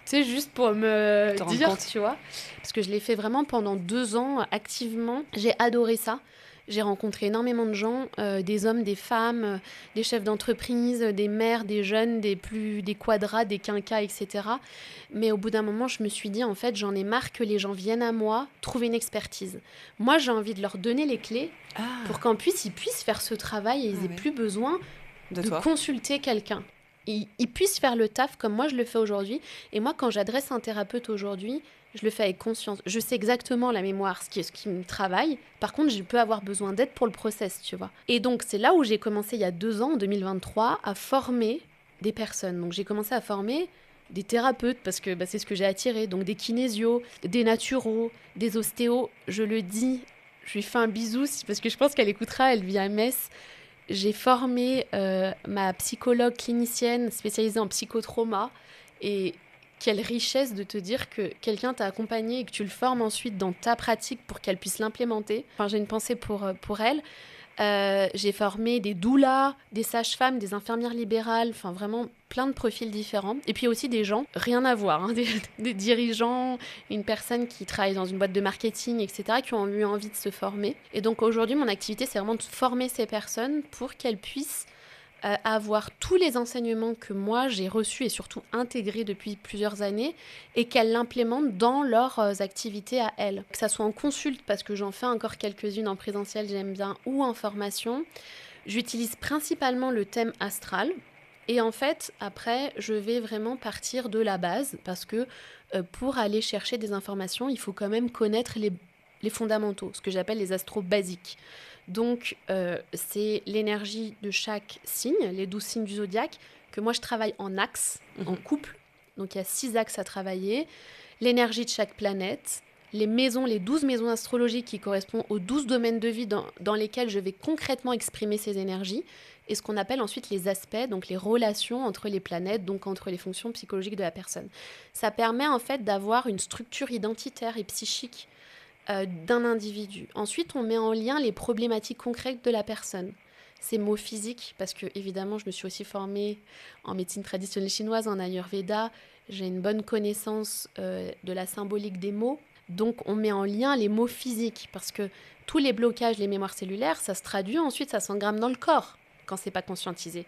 tu sais, juste pour me dire, tu vois, parce que je l'ai fait vraiment pendant 2 ans activement. J'ai adoré ça. J'ai rencontré énormément de gens, des hommes, des femmes, des chefs d'entreprise, des mères, des jeunes, des quadras, des quinquas, etc. Mais au bout d'un moment, je me suis dit, en fait, j'en ai marre que les gens viennent à moi trouver une expertise. Moi, j'ai envie de leur donner les clés pour qu'ils puissent faire ce travail et ils n'aient plus besoin de consulter quelqu'un. ils puissent faire le taf comme moi je le fais aujourd'hui. Et moi, quand j'adresse un thérapeute aujourd'hui, je le fais avec conscience. Je sais exactement la mémoire, ce qui me travaille. Par contre, je peux avoir besoin d'aide pour le process, tu vois. Et donc, c'est là où j'ai commencé il y a 2 ans, en 2023, à former des personnes. Donc, j'ai commencé à former des thérapeutes parce que c'est ce que j'ai attiré. Donc, des kinésios, des naturaux, des ostéos. Je le dis, je lui fais un bisou parce que je pense qu'elle écoutera, elle vit à Metz. J'ai formé ma psychologue clinicienne spécialisée en psychotrauma et quelle richesse de te dire que quelqu'un t'a accompagné et que tu le formes ensuite dans ta pratique pour qu'elle puisse l'implémenter. Enfin, j'ai une pensée pour elle. J'ai formé des doulas, des sages-femmes, des infirmières libérales, enfin vraiment plein de profils différents. Et puis aussi des gens, rien à voir, hein, des dirigeants, une personne qui travaille dans une boîte de marketing, etc., qui ont eu envie de se former. Et donc aujourd'hui, mon activité, c'est vraiment de former ces personnes pour qu'elles puissent avoir tous les enseignements que moi j'ai reçus et surtout intégrés depuis plusieurs années et qu'elles l'implémentent dans leurs activités à elles. Que ça soit en consulte, parce que j'en fais encore quelques-unes en présentiel, j'aime bien, ou en formation. J'utilise principalement le thème astral. Et en fait, après, je vais vraiment partir de la base parce que pour aller chercher des informations, il faut quand même connaître les fondamentaux, ce que j'appelle les astros basiques. Donc, c'est l'énergie de chaque signe, les 12 signes du zodiaque, que moi je travaille en axe, en couple. Donc, il y a 6 axes à travailler. L'énergie de chaque planète, les 12 maisons astrologiques qui correspondent aux 12 domaines de vie dans lesquels je vais concrètement exprimer ces énergies. Et ce qu'on appelle ensuite les aspects, donc les relations entre les planètes, donc entre les fonctions psychologiques de la personne. Ça permet en fait d'avoir une structure identitaire et psychique d'un individu. Ensuite, on met en lien les problématiques concrètes de la personne. Ces mots physiques, parce que évidemment, je me suis aussi formée en médecine traditionnelle chinoise, en Ayurveda. J'ai une bonne connaissance de la symbolique des mots. Donc, on met en lien les mots physiques, parce que tous les blocages, les mémoires cellulaires, ça se traduit ensuite, ça s'engramme dans le corps, quand c'est pas conscientisé.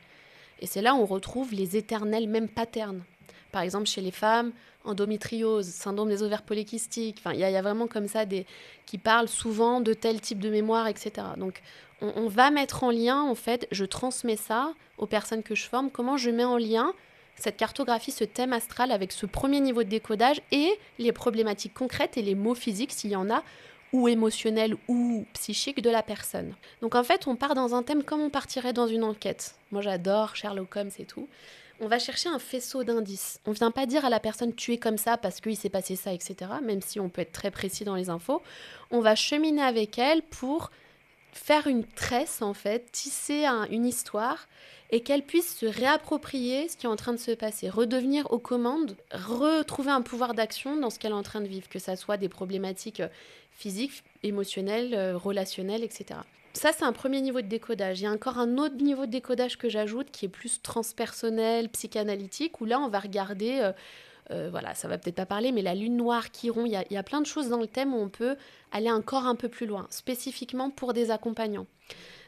Et c'est là où on retrouve les éternels mêmes patterns. Par exemple, chez les femmes, endométriose, syndrome des ovaires polykystiques. Enfin, il y a vraiment comme ça qui parlent souvent de tel type de mémoire, etc. Donc, on va mettre en lien, en fait, je transmets ça aux personnes que je forme. Comment je mets en lien cette cartographie, ce thème astral avec ce premier niveau de décodage et les problématiques concrètes et les mots physiques, s'il y en a, ou émotionnels ou psychiques de la personne. Donc, en fait, on part dans un thème comme on partirait dans une enquête. Moi, j'adore Sherlock Holmes et tout. On va chercher un faisceau d'indices. On ne vient pas dire à la personne « tu es comme ça parce qu'il s'est passé ça », etc. Même si on peut être très précis dans les infos. On va cheminer avec elle pour faire une tresse, en fait, tisser une histoire et qu'elle puisse se réapproprier ce qui est en train de se passer, redevenir aux commandes, retrouver un pouvoir d'action dans ce qu'elle est en train de vivre, que ça soit des problématiques physiques, émotionnelles, relationnelles, etc. Ça, c'est un premier niveau de décodage. Il y a encore un autre niveau de décodage que j'ajoute qui est plus transpersonnel, psychanalytique, où là, on va regarder, voilà, ça va peut-être pas parler, mais la lune noire, Chiron, il y a plein de choses dans le thème où on peut aller encore un peu plus loin, spécifiquement pour des accompagnants.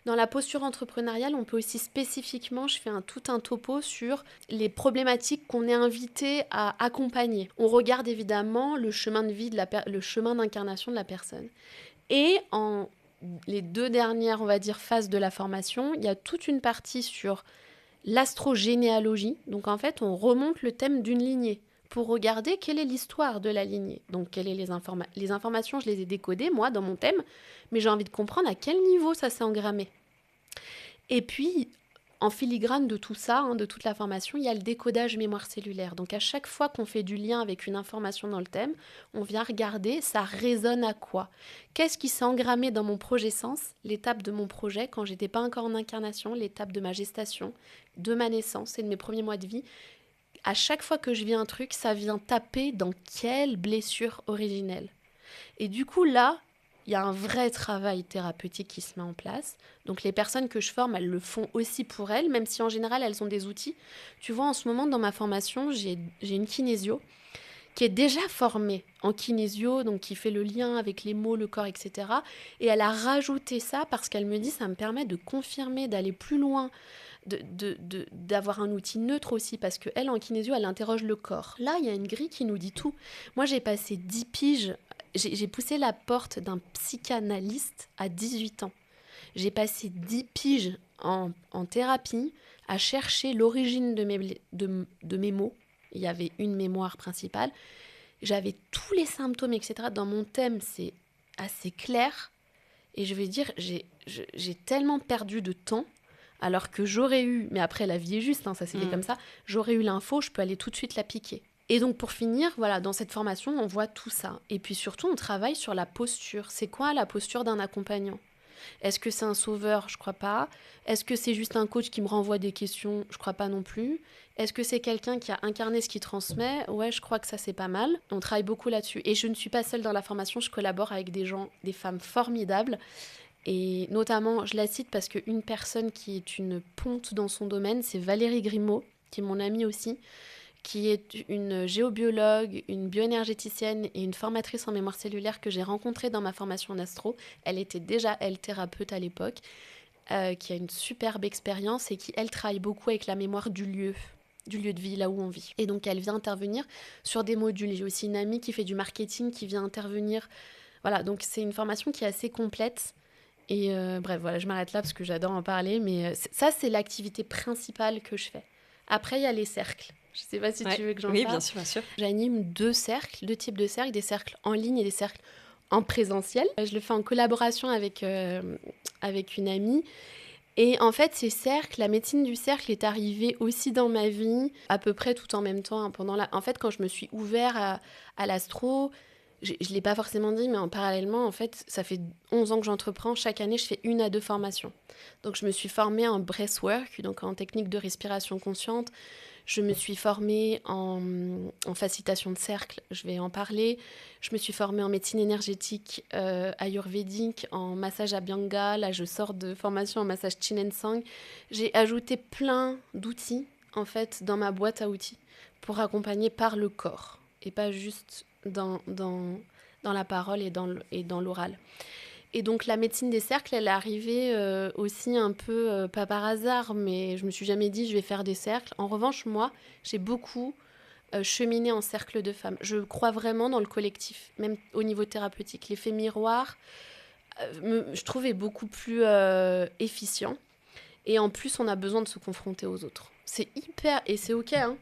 Dans la posture entrepreneuriale, on peut aussi spécifiquement, je fais tout un topo sur les problématiques qu'on est invité à accompagner. On regarde évidemment le chemin de vie, le chemin d'incarnation de la personne. Et en les 2 dernières, on va dire, phases de la formation, il y a toute une partie sur l'astrogénéalogie. Donc, en fait, on remonte le thème d'une lignée pour regarder quelle est l'histoire de la lignée. Donc, quelles sont les informations, je les ai décodées, moi, dans mon thème, mais j'ai envie de comprendre à quel niveau ça s'est engrammé. Et puis, en filigrane de tout ça, de toute la formation, il y a le décodage mémoire cellulaire. Donc, à chaque fois qu'on fait du lien avec une information dans le thème, on vient regarder, ça résonne à quoi ? Qu'est-ce qui s'est engrammé dans mon projet sens, l'étape de mon projet, quand j'étais pas encore en incarnation, l'étape de ma gestation, de ma naissance et de mes premiers mois de vie. À chaque fois que je vis un truc, ça vient taper dans quelle blessure originelle. Et du coup, là, il y a un vrai travail thérapeutique qui se met en place. Donc les personnes que je forme, elles le font aussi pour elles, même si en général, elles ont des outils. Tu vois, en ce moment, dans ma formation, j'ai une kinésio qui est déjà formée en kinésio, donc qui fait le lien avec les mots, le corps, etc. Et elle a rajouté ça parce qu'elle me dit, ça me permet de confirmer, d'aller plus loin, d'avoir un outil neutre aussi, parce qu'elle, en kinésio, elle interroge le corps. Là, il y a une grille qui nous dit tout. Moi, j'ai passé 10 piges, j'ai poussé la porte d'un psychanalyste à 18 ans. J'ai passé 10 piges en thérapie à chercher l'origine de mes mots. Il y avait une mémoire principale. J'avais tous les symptômes, etc. Dans mon thème, c'est assez clair. Et je vais dire, j'ai tellement perdu de temps, alors que j'aurais eu, mais après la vie est juste, hein, ça s'est fait comme ça, j'aurais eu l'info, je peux aller tout de suite la piquer. Et donc pour finir, voilà, dans cette formation, on voit tout ça. Et puis surtout, on travaille sur la posture. C'est quoi la posture d'un accompagnant ? Est-ce que c'est un sauveur ? Je crois pas. Est-ce que c'est juste un coach qui me renvoie des questions ? Je crois pas non plus. Est-ce que c'est quelqu'un qui a incarné ce qu'il transmet ? Ouais, je crois que ça, c'est pas mal. On travaille beaucoup là-dessus. Et je ne suis pas seule dans la formation, je collabore avec des gens, des femmes formidables. Et notamment, je la cite parce qu'une personne qui est une ponte dans son domaine, c'est Valérie Grimaud, qui est mon amie aussi, qui est une géobiologue, une bioénergéticienne et une formatrice en mémoire cellulaire que j'ai rencontrée dans ma formation en astro. Elle était déjà, elle, thérapeute à l'époque, qui a une superbe expérience et qui, elle, travaille beaucoup avec la mémoire du lieu de vie, là où on vit. Et donc, elle vient intervenir sur des modules. J'ai aussi une amie qui fait du marketing, qui vient intervenir. Voilà, donc c'est une formation qui est assez complète. Et bref, voilà, je m'arrête là parce que j'adore en parler, mais ça, c'est l'activité principale que je fais. Après, il y a les cercles. Je ne sais pas si tu veux que j'en parle. Oui, bien sûr, bien sûr. J'anime 2 types de cercles, des cercles en ligne et des cercles en présentiel. Je le fais en collaboration avec une amie. Et en fait, ces cercles, la médecine du cercle est arrivée aussi dans ma vie, à peu près tout en même temps. Hein, En fait, quand je me suis ouverte à l'astro, je ne l'ai pas forcément dit, mais parallèlement, en fait, ça fait 11 ans que j'entreprends. Chaque année, je fais 1 à 2 formations. Donc, je me suis formée en breathwork, donc en technique de respiration consciente. Je me suis formée en facilitation de cercle, je vais en parler. Je me suis formée en médecine énergétique ayurvédique, en massage Abhyanga. Là, je sors de formation en massage Chin and Sang. J'ai ajouté plein d'outils, en fait, dans ma boîte à outils pour accompagner par le corps et pas juste dans la parole et dans l'oral. Et donc la médecine des cercles, elle est arrivée aussi un peu, pas par hasard, mais je me suis jamais dit je vais faire des cercles. En revanche, moi, j'ai beaucoup cheminé en cercle de femmes. Je crois vraiment dans le collectif, même au niveau thérapeutique. L'effet miroir, je trouve, est beaucoup plus efficient. Et en plus, on a besoin de se confronter aux autres. C'est hyper, et c'est ok, hein.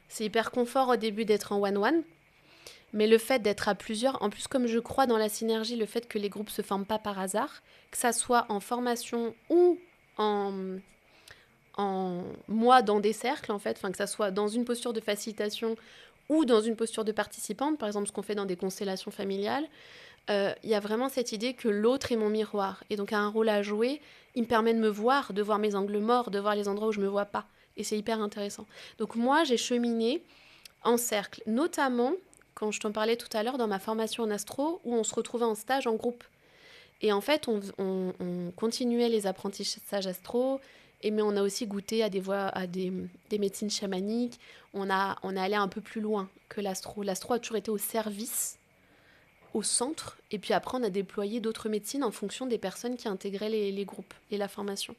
C'est hyper confort au début d'être en one-one. Mais le fait d'être à plusieurs, en plus comme je crois dans la synergie, le fait que les groupes ne se forment pas par hasard, que ça soit en formation ou en moi dans des cercles en fait, que ça soit dans une posture de facilitation ou dans une posture de participante, par exemple ce qu'on fait dans des constellations familiales, il y a vraiment cette idée que l'autre est mon miroir et donc a un rôle à jouer. Il me permet de me voir, de voir mes angles morts, de voir les endroits où je ne me vois pas. Et c'est hyper intéressant. Donc moi, j'ai cheminé en cercle, notamment quand je t'en parlais tout à l'heure dans ma formation en astro, où on se retrouvait en stage en groupe. Et en fait, on continuait les apprentissages astro, mais on a aussi goûté à des médecines chamaniques. On est allé un peu plus loin que l'astro. L'astro a toujours été au service, au centre, et puis après, on a déployé d'autres médecines en fonction des personnes qui intégraient les groupes et la formation.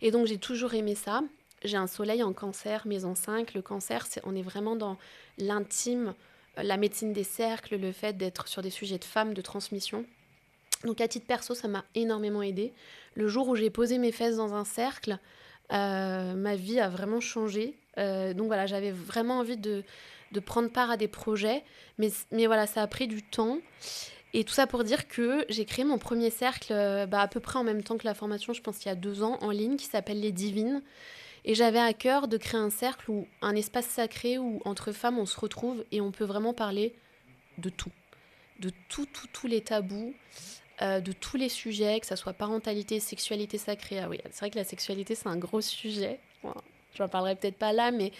Et donc, j'ai toujours aimé ça. J'ai un soleil en cancer, maison 5. Le cancer, on est vraiment dans l'intime, la médecine des cercles, le fait d'être sur des sujets de femmes, de transmission. Donc à titre perso, ça m'a énormément aidée. Le jour où j'ai posé mes fesses dans un cercle, ma vie a vraiment changé. Donc voilà, j'avais vraiment envie de prendre part à des projets, mais voilà, ça a pris du temps. Et tout ça pour dire que j'ai créé mon premier cercle à peu près en même temps que la formation, je pense qu'il y a 2 ans, en ligne, qui s'appelle Les Divines. Et j'avais à cœur de créer un cercle, un espace sacré où entre femmes on se retrouve et on peut vraiment parler de tout. De tous les tabous, de tous les sujets, que ça soit parentalité, sexualité sacrée. Ah oui, c'est vrai que la sexualité c'est un gros sujet. Bon, j'en parlerai peut-être pas là, mais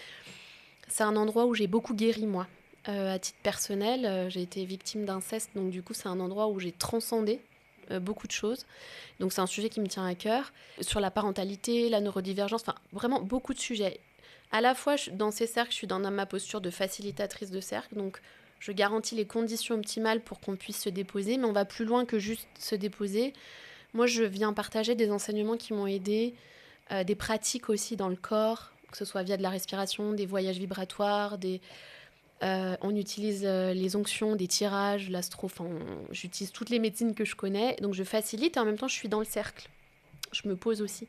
c'est un endroit où j'ai beaucoup guéri moi. À titre personnel, j'ai été victime d'inceste, donc du coup c'est un endroit où j'ai transcendé beaucoup de choses. Donc c'est un sujet qui me tient à cœur. Sur la parentalité, la neurodivergence, vraiment beaucoup de sujets. À la fois, dans ces cercles, je suis dans ma posture de facilitatrice de cercle, donc je garantis les conditions optimales pour qu'on puisse se déposer, mais on va plus loin que juste se déposer. Moi, je viens partager des enseignements qui m'ont aidée, des pratiques aussi dans le corps, que ce soit via de la respiration, des voyages vibratoires, on utilise les onctions, des tirages, l'astro, j'utilise toutes les médecines que je connais, donc je facilite et en même temps je suis dans le cercle. je me pose aussi.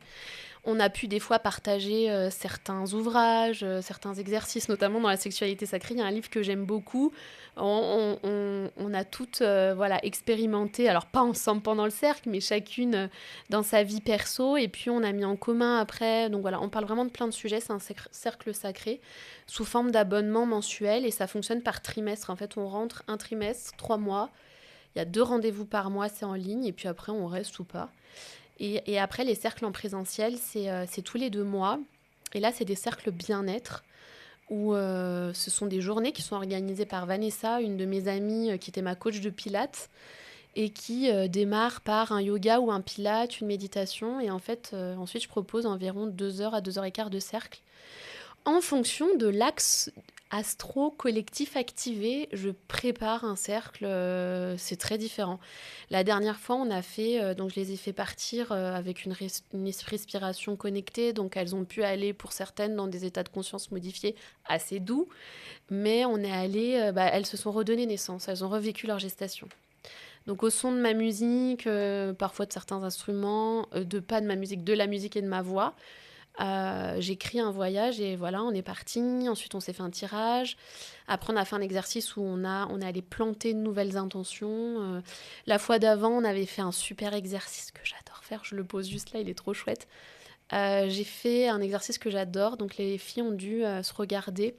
On a pu des fois partager certains ouvrages, certains exercices, notamment dans la sexualité sacrée. Il y a un livre que j'aime beaucoup. On a toutes expérimenté, alors pas ensemble pendant le cercle, mais chacune dans sa vie perso. Et puis on a mis en commun après. Donc voilà, on parle vraiment de plein de sujets. C'est un cercle sacré sous forme d'abonnement mensuel et ça fonctionne par trimestre. En fait, on rentre un trimestre, 3 mois. Il y a 2 rendez-vous par mois, c'est en ligne. Et puis après, on reste ou pas. Et après, les cercles en présentiel, c'est tous les 2 mois. Et là, c'est des cercles bien-être où ce sont des journées qui sont organisées par Vanessa, une de mes amies qui était ma coach de pilates et qui démarre par un yoga ou un pilates, une méditation. Et en fait, ensuite, je propose environ 2 heures à 2 heures et quart de cercle. En fonction de l'axe astro-collectif activé, je prépare un cercle, c'est très différent. La dernière fois, on a fait, donc je les ai fait partir avec une respiration connectée, donc elles ont pu aller pour certaines dans des états de conscience modifiés assez doux, mais on est allé, elles se sont redonnées naissance, elles ont revécu leur gestation. Donc au son de ma musique, parfois de certains instruments, pas de ma musique, de la musique et de ma voix, j'écris un voyage et voilà, on est parti. Ensuite, on s'est fait un tirage. Après, on a fait un exercice où on est allé planter de nouvelles intentions. La fois d'avant, on avait fait un super exercice que j'adore faire. Je le pose juste là, il est trop chouette. J'ai fait un exercice que j'adore. Donc, les filles ont dû se regarder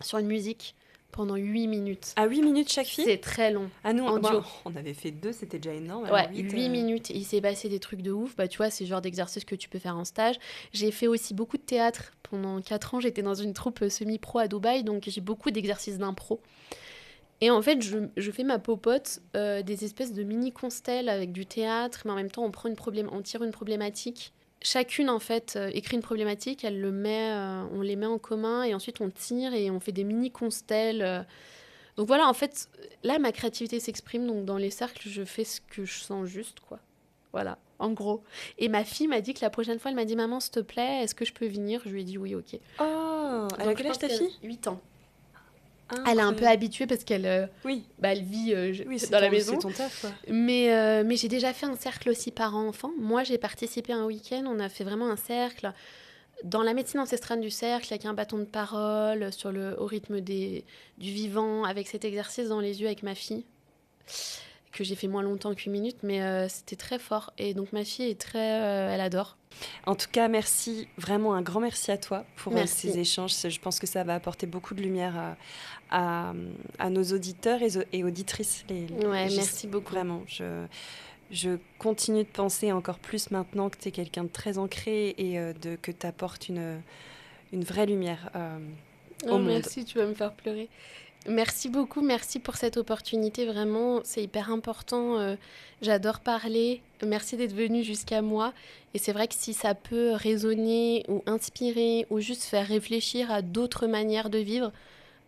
sur une musique pendant 8 minutes. À 8 minutes chaque fille ? C'est très long. Ah nous, en duo. On avait fait 2, c'était déjà énorme. Ouais, 8 minutes. Il s'est passé des trucs de ouf. Tu vois, c'est le genre d'exercice que tu peux faire en stage. J'ai fait aussi beaucoup de théâtre. Pendant 4 ans, j'étais dans une troupe semi-pro à Dubaï, donc j'ai beaucoup d'exercices d'impro. Et en fait, je fais ma popote des espèces de mini-constelles avec du théâtre, mais en même temps, on tire une problématique. Chacune, en fait, écrit une problématique, on les met en commun, et ensuite on tire et on fait des mini-constelles. Donc voilà, en fait, là, ma créativité s'exprime. Donc dans les cercles, je fais ce que je sens juste, quoi. Voilà, en gros. Et ma fille m'a dit que la prochaine fois, elle m'a dit « Maman, s'il te plaît, est-ce que je peux venir ?» Je lui ai dit « Oui, ok. » Oh, elle a quel âge ta fille ? 8 ans. Elle est un peu habituée parce qu'elle elle vit dans la maison. C'est ton taf, quoi. Mais j'ai déjà fait un cercle aussi parents-enfants. Moi, j'ai participé à un week-end. On a fait vraiment un cercle dans la médecine ancestrale du cercle, avec un bâton de parole, au rythme du vivant, avec cet exercice dans les yeux avec ma fille, que j'ai fait moins longtemps que 8 minutes, mais c'était très fort. Et donc ma fille elle adore. En tout cas, merci, vraiment un grand merci à toi pour ces échanges. Je pense que ça va apporter beaucoup de lumière à nos auditeurs et auditrices. Merci beaucoup. Vraiment, je continue de penser encore plus maintenant que tu es quelqu'un de très ancré et que tu apportes une vraie lumière au monde. Merci, tu vas me faire pleurer. Merci beaucoup, merci pour cette opportunité, vraiment, c'est hyper important, j'adore parler, merci d'être venu jusqu'à moi, et c'est vrai que si ça peut résonner ou inspirer ou juste faire réfléchir à d'autres manières de vivre,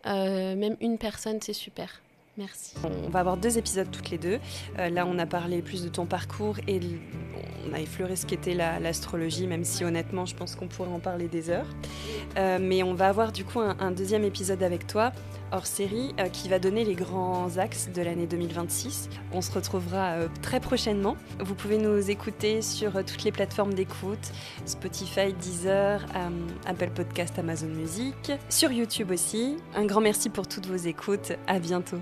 même une personne, c'est super. Merci. On va avoir 2 épisodes toutes les 2. Là, on a parlé plus de ton parcours et on a effleuré ce qu'était l'astrologie, même si honnêtement, je pense qu'on pourrait en parler des heures. Mais on va avoir du coup un 2e épisode avec toi, hors série, qui va donner les grands axes de l'année 2026. On se retrouvera très prochainement. Vous pouvez nous écouter sur toutes les plateformes d'écoute, Spotify, Deezer, Apple Podcast, Amazon Music, sur YouTube aussi. Un grand merci pour toutes vos écoutes. À bientôt.